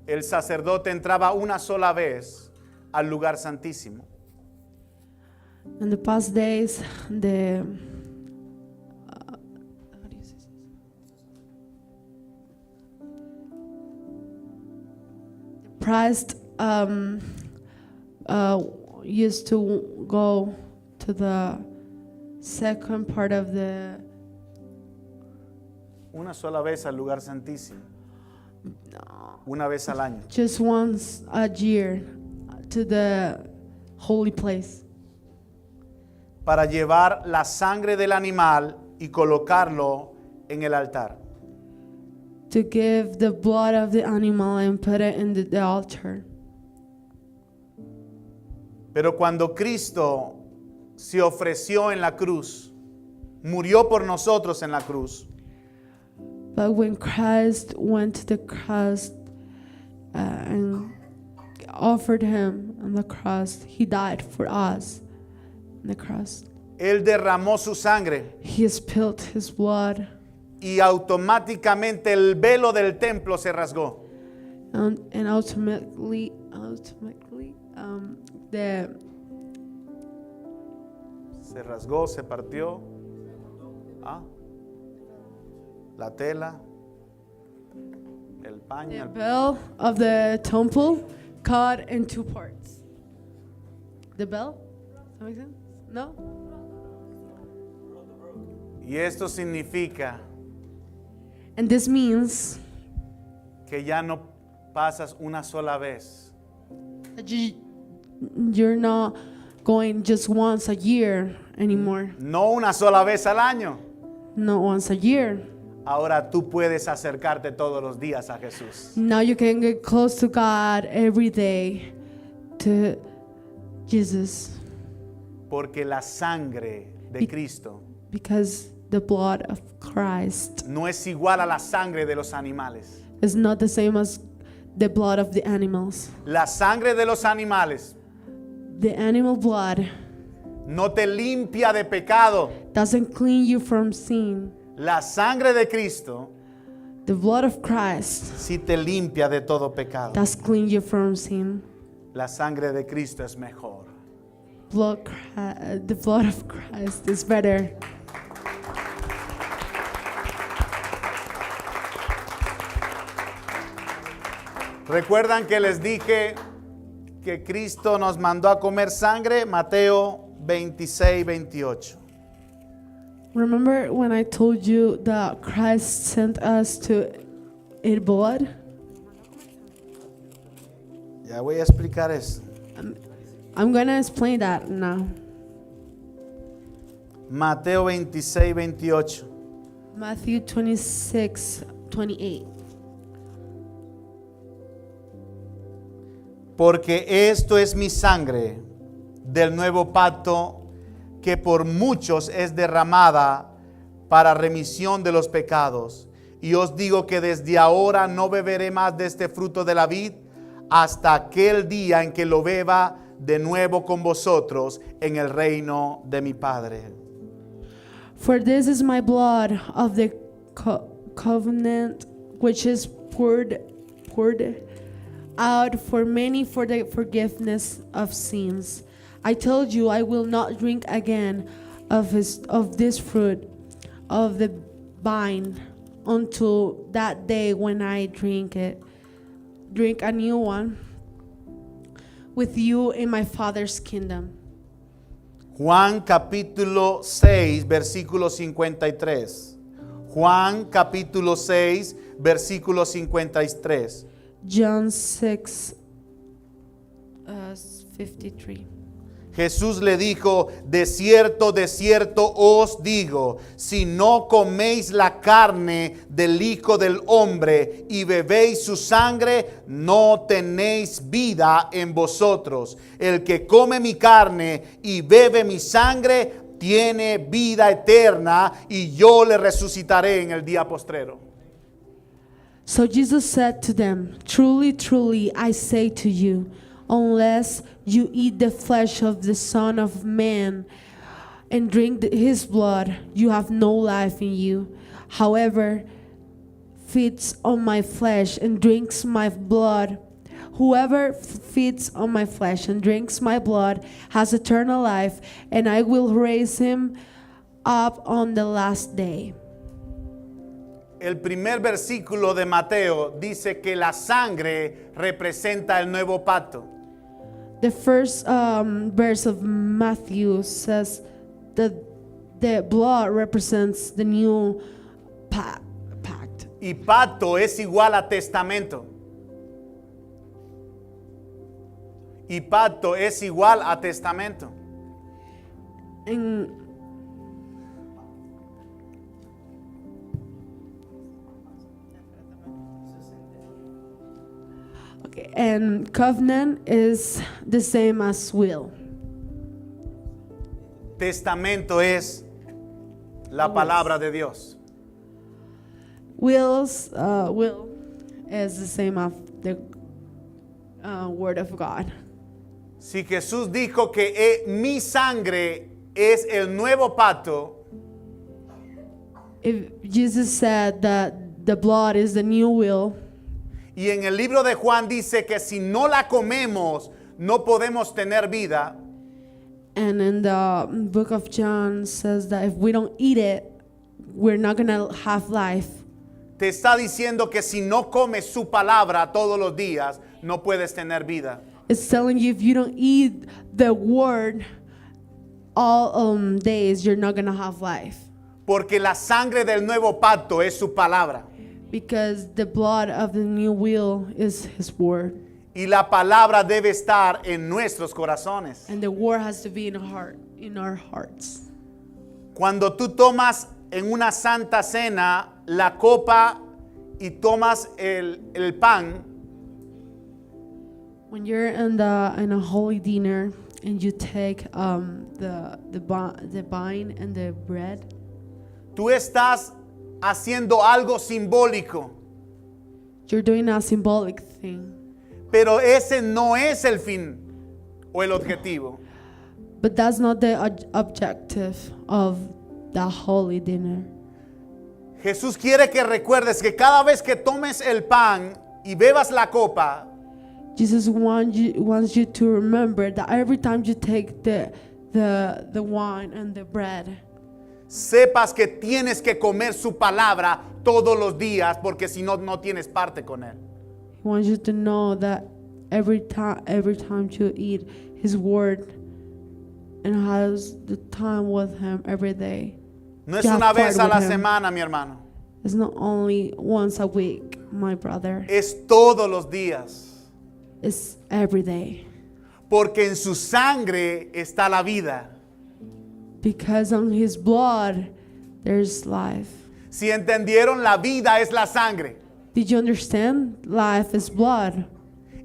el sacerdote entraba una sola vez al lugar santísimo. In the past days, the priest used to go to the second part of the Una sola vez al lugar santísimo. Una vez al año. just once a year to the holy place Para llevar la sangre del animal y colocarlo en el altar. to give the blood of the animal and put it in the altar. Pero cuando Cristo se ofreció en la cruz, murió por nosotros en la cruz, But when Christ went to the cross and offered him on the cross, he died for us on the cross. Él derramó su sangre He spilled his blood, y automáticamente el velo del templo se rasgó. and ultimately, the Se rasgó, se partió. ¿Ah? La tela, el paño, el bell of the temple cut in two parts. The bell? Does that make sense? No? Y esto significa And this means que ya no pasas una sola vez, that you're not going just once a year anymore. no una sola vez al año. Not once a year. Ahora tú puedes acercarte todos los días a Jesús. Now you can get close to God every day, to Jesus, Porque la sangre de Cristo because the blood of Christ no es igual a la sangre de los animales. is not the same as the blood of the animals. La sangre de los animales The animal blood no te limpia de pecado. doesn't clean you from sin. La sangre de Cristo The blood of Christ sí te limpia de todo pecado. does clean you from sin. La sangre de Cristo es mejor. The blood of Christ is better. ¿Recuerdan que les dije que Cristo nos mandó a comer sangre? Mateo 26, 28. Remember when I told you that Christ sent us to eat blood? Ya voy a explicar eso. I'm going to explain that now. Mateo 26, 28. Matthew 26, 28. Porque esto es mi sangre del nuevo pacto que por muchos es derramada para remisión de los pecados. Y os digo que desde ahora no beberé más de este fruto de la vid hasta aquel día en que lo beba de nuevo con vosotros en el reino de mi Padre. For this is my blood of the covenant, which is poured out for many for the forgiveness of sins. I told you I will not drink again of this fruit of the vine until that day when I drink a new one with you in my Father's kingdom. Juan capítulo 6, versículo 53. Juan capítulo 6, versículo 53. John 6, 53. Jesús le dijo, de cierto os digo, si no coméis la carne del Hijo del Hombre y bebéis su sangre, no tenéis vida en vosotros. El que come mi carne y bebe mi sangre, tiene vida eterna, y yo le resucitaré en el día postrero. So Jesus said to them, truly, truly, I say to you, unless you eat the flesh of the Son of Man and drink his blood, you have no life in you. However, feeds on my flesh and drinks my blood, whoever feeds on my flesh and drinks my blood has eternal life, and I will raise him up on the last day. El primer versículo de Mateo dice que la sangre representa el nuevo pacto. The first verse of Matthew says that the blood represents the new pact. Y pacto es igual a testamento. Y pacto es igual a testamento. And covenant is the same as will. testamento es la palabra de Dios. Will is the same of the word of God. Si Jesús dijo que mi sangre es el nuevo pacto, If Jesus said that the blood is the new will, y en el libro de Juan dice que si no la comemos no podemos tener vida, and in the book of John says that if we don't eat it, we're not gonna have life. te está diciendo que si no comes su palabra todos los días no puedes tener vida. It's telling you if you don't eat the word all days, you're not gonna have life. Porque la sangre del nuevo pacto es su palabra. Because the blood of the new will is his word. Y la palabra debe estar en nuestros corazones. And the word has to be in our hearts. Cuando tú tomas en una santa cena la copa y tomas el pan, When you're in a holy dinner and you take the wine and the bread, tú estás haciendo algo simbólico. you're doing a symbolic thing. Pero ese no es el fin o el objetivo. But that's not the objective of the holy dinner. Jesús quiere que recuerdes que cada vez que tomes el pan y bebas la copa, Jesus wants you to remember that every time you take the wine and the bread, sepas que tienes que comer su palabra todos los días porque si no, no tienes parte con él. he wants you to know that every time you eat his word and has the time with him every day. No es You have una vez a part la with him. semana, mi hermano. It's not only once a week, my brother. Es todos los días. It's every day. Porque en su sangre está la vida. Because on his blood, there's life. Si entendieron, la vida es la sangre. Did you understand? Life is blood.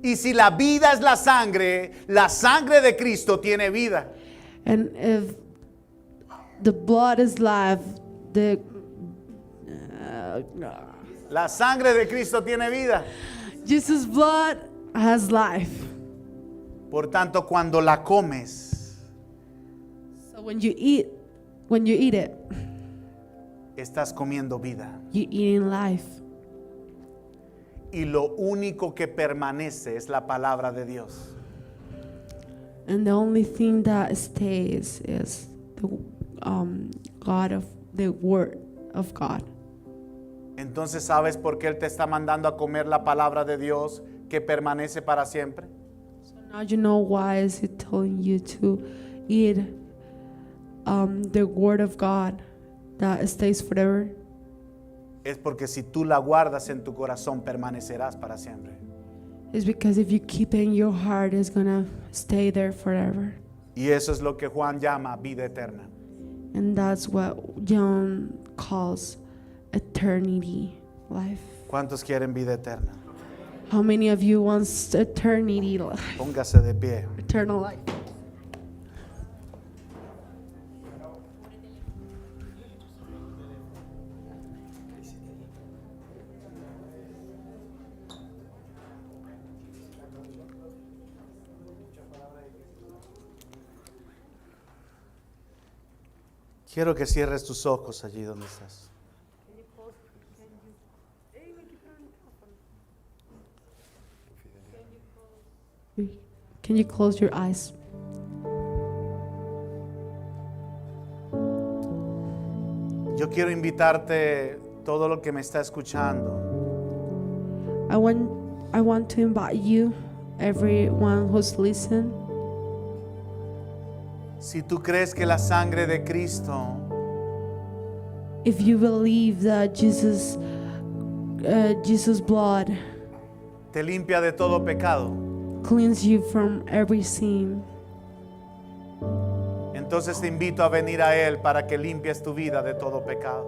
Y si la vida es la sangre de Cristo tiene vida. And if the blood is life, La sangre de Cristo tiene vida. Jesus' blood has life. Por tanto, cuando la comes, So when you eat it, estás comiendo vida. you're eating life. Y lo único que permanece es la palabra de Dios. And the only thing that stays is the word of God. Entonces, ¿sabes por qué Él te está mandando a comer la palabra de Dios que permanece para siempre? So now you know why is he telling you to eat the word of God that stays forever? Es porque si tú la guardas en tu corazón, permanecerás para siempre. It's because if you keep it in your heart, it's gonna stay there forever. Y eso es lo que Juan llama vida eterna. And that's what John calls eternity life. ¿Cuántos quieren vida eterna? How many of you wants eternity life? Póngase de pie. Eternal life. Quiero que cierres tus ojos allí donde estás. Can you close your eyes? Yo quiero invitarte, todo lo que me está escuchando, I want to invite you, everyone who's listening. si tú crees que la sangre de Cristo If you believe that Jesus' blood te limpia de todo pecado, cleans you from every sin, entonces te invito a venir a Él para que limpies tu vida de todo pecado.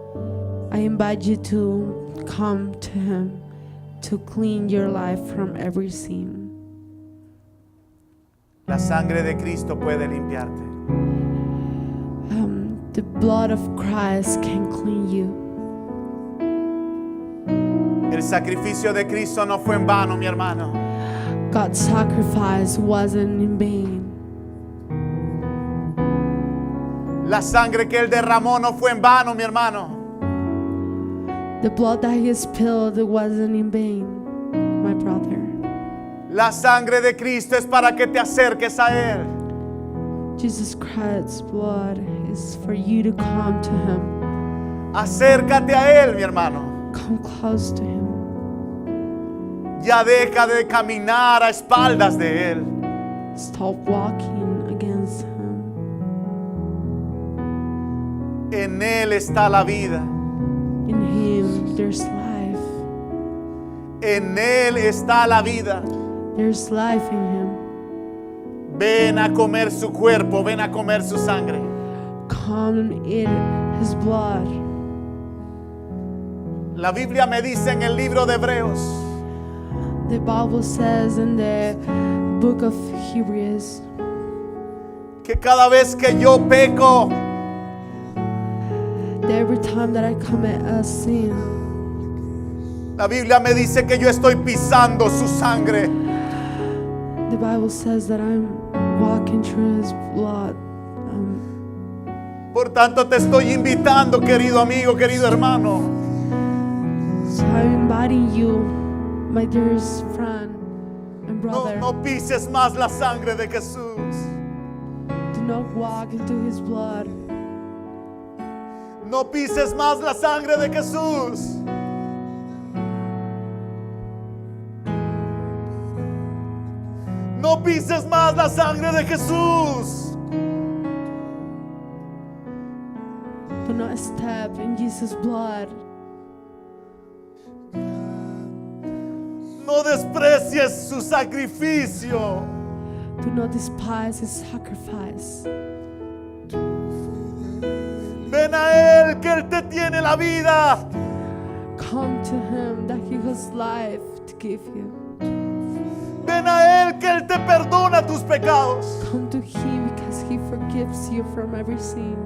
I invite you to come to Him to clean your life from every sin. La sangre de Cristo puede limpiarte. The blood of Christ can clean you. El sacrificio de Cristo no fue en vano, mi hermano. God's sacrifice wasn't in vain. La sangre que Él derramó no fue en vano, mi hermano. The blood that He spilled wasn't in vain, my brother. La sangre de Cristo es para que te acerques a Él. Jesus Christ's blood is for you to come to Him. Acércate a Él, mi hermano. Come close to Him. Ya deja de caminar a espaldas de Él. Stop walking against Him. En Él está la vida. In Him there's life. En Él está la vida. There's life in Him. Ven a comer su cuerpo, ven a comer su sangre. Come and eat His blood. La Biblia me dice en el libro de Hebreos The Bible says in the book of Hebrews que cada vez que yo peco, that every time that I commit a sin, la Biblia me dice que yo estoy pisando su sangre. the Bible says that I'm walking through His blood. Por tanto te estoy invitando, querido amigo, querido hermano, So I'm inviting you, my dearest friend and brother, no pises más la sangre de Jesús. do not walk into His blood. No pises más la sangre de Jesús. No pises más la sangre de Jesús. Do not step in Jesus' blood. No desprecies su sacrificio. Do not despise His sacrifice. Ven a Él, que Él te tiene la vida. Come to Him that He has life to give you. Ven a Él, que Él te perdona tus pecados. Come to Him because He forgives you from every sin.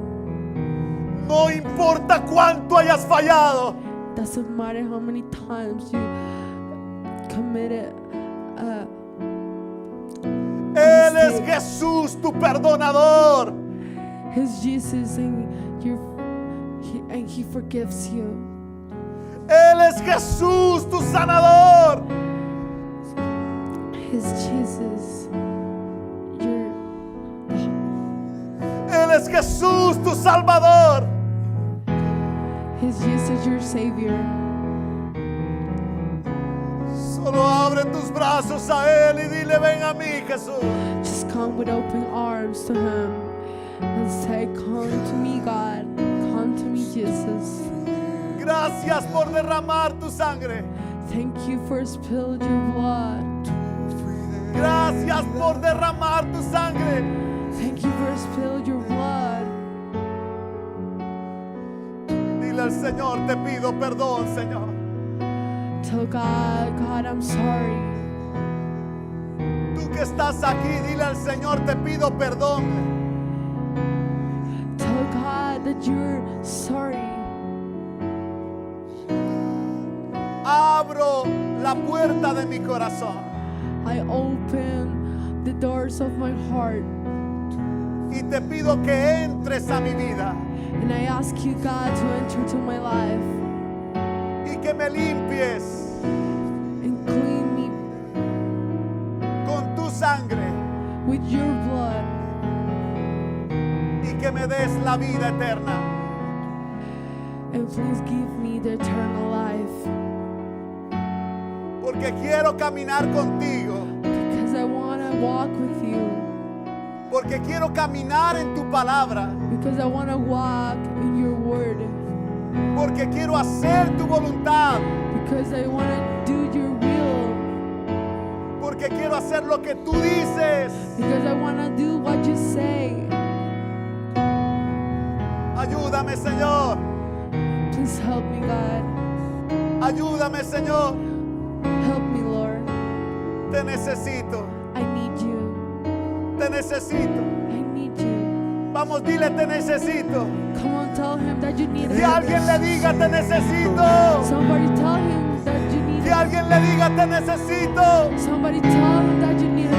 No importa cuánto hayas fallado. Doesn't matter how many times you committed Él es Jesús, tu perdonador. His Jesus and He forgives you. Él es Jesús, tu sanador. His Jesus, Él es Jesús, tu salvador. His Jesus, your Savior. Solo abre tus brazos a Él y dile, ven a mí, Jesús. Just come with open arms to Him and say, come to me, God. Come to me, Jesus. Gracias por derramar tu sangre. Thank you for spilling your blood. Gracias por derramar tu sangre. Thank you for spilling your blood. Dile al Señor, te pido perdón, Señor. Tell God, God, I'm sorry. Tú que estás aquí, dile al Señor, te pido perdón. Tell God that you're sorry. Abro la puerta de mi corazón I open the doors of my heart y te pido que entres a mi vida and I ask you, God, to enter into my life y que me limpies and clean me con tu sangre with your blood y que me des la vida eterna. and please give me the eternal life Porque quiero caminar contigo, because I want to walk with you, porque quiero caminar en tu palabra, because I want to walk in your word, porque quiero hacer tu voluntad, because I want to do your will, porque quiero hacer lo que tú dices. because I want to do what you say. Ayúdame, Señor. Please help me, God. Ayúdame, Señor. Help me, Lord. Te necesito. I need you. Te necesito. I need you. Vamos, dile, te necesito. Come on, tell him that you need Que him. alguien le diga te necesito. Somebody tell him that you need Que him. alguien le diga te necesito. Somebody tell him that you need him.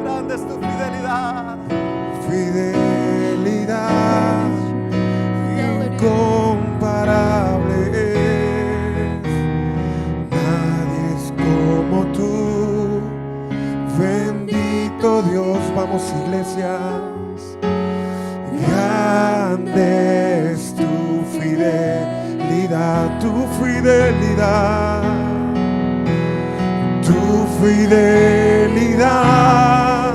Grande es tu fidelidad. Fidelidad incomparable es. Nadie es como tú. Bendito Dios, vamos iglesias. Grande es tu fidelidad, tu fidelidad. Tu fidelidad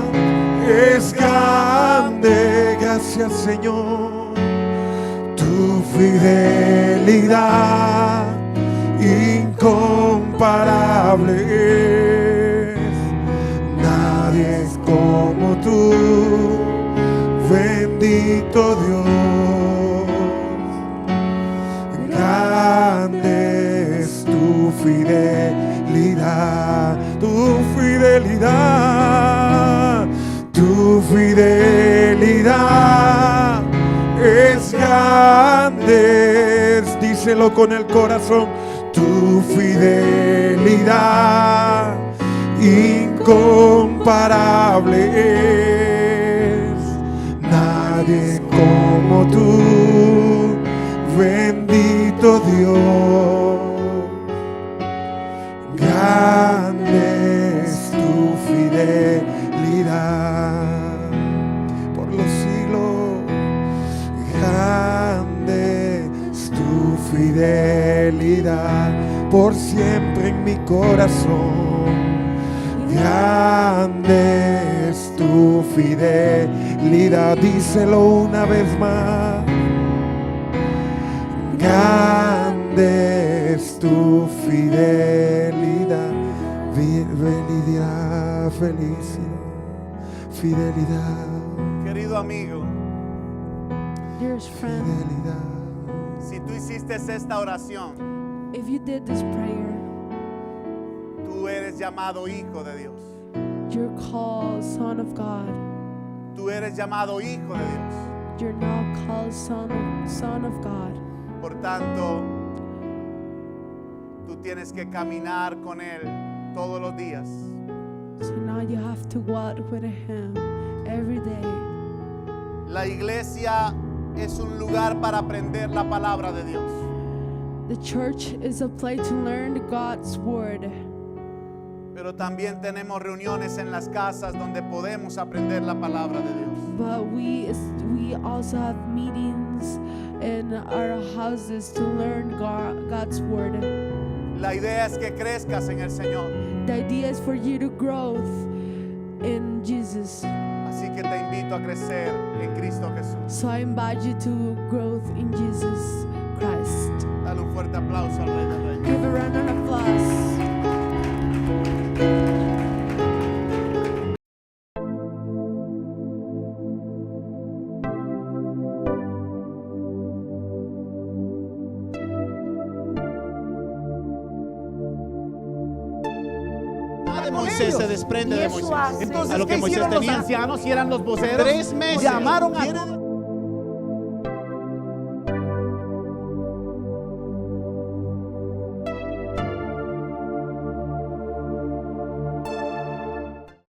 es grande, gracias Señor. Tu fidelidad incomparable es. Nadie es como tú, bendito Dios. Grande es tu fidelidad, tu fidelidad, tu fidelidad es grande. Díselo con el corazón, tu fidelidad incomparable es. Nadie como tú, bendito Dios. Grande es tu fidelidad por los siglos. Grande es tu fidelidad por siempre en mi corazón. Grande es tu fidelidad, díselo una vez más. Grande es tu fidelidad, fidelidad, felicidad, fidelidad, Querido amigo, Dearest friend, fidelidad. si tú hiciste esta oración, if you did this prayer, tú eres llamado hijo de Dios. you're called son of God. Tú eres llamado hijo de Dios. You're now called son of God. Por tanto, tú tienes que caminar con Él todos los días. So now you have to walk with him every day. La iglesia es un lugar para aprender la palabra de Dios. The church is a place to learn God's word. Pero también tenemos reuniones en las casas donde podemos aprender la palabra de Dios. But we also have meetings in our houses to learn God's word. La idea es que crezcas en el Señor. The idea is for you to grow in Jesus. Así que te invito a crecer en Cristo Jesús. So I invite you to grow in Jesus Christ. Dale un fuerte aplauso al Rey de Reyes. Give a round of applause. De Moisés se desprende de Moisés. Entonces, A lo que ¿qué Moisés hicieron los tenía ancianos y eran los voceros? 3 meses. Llamaron a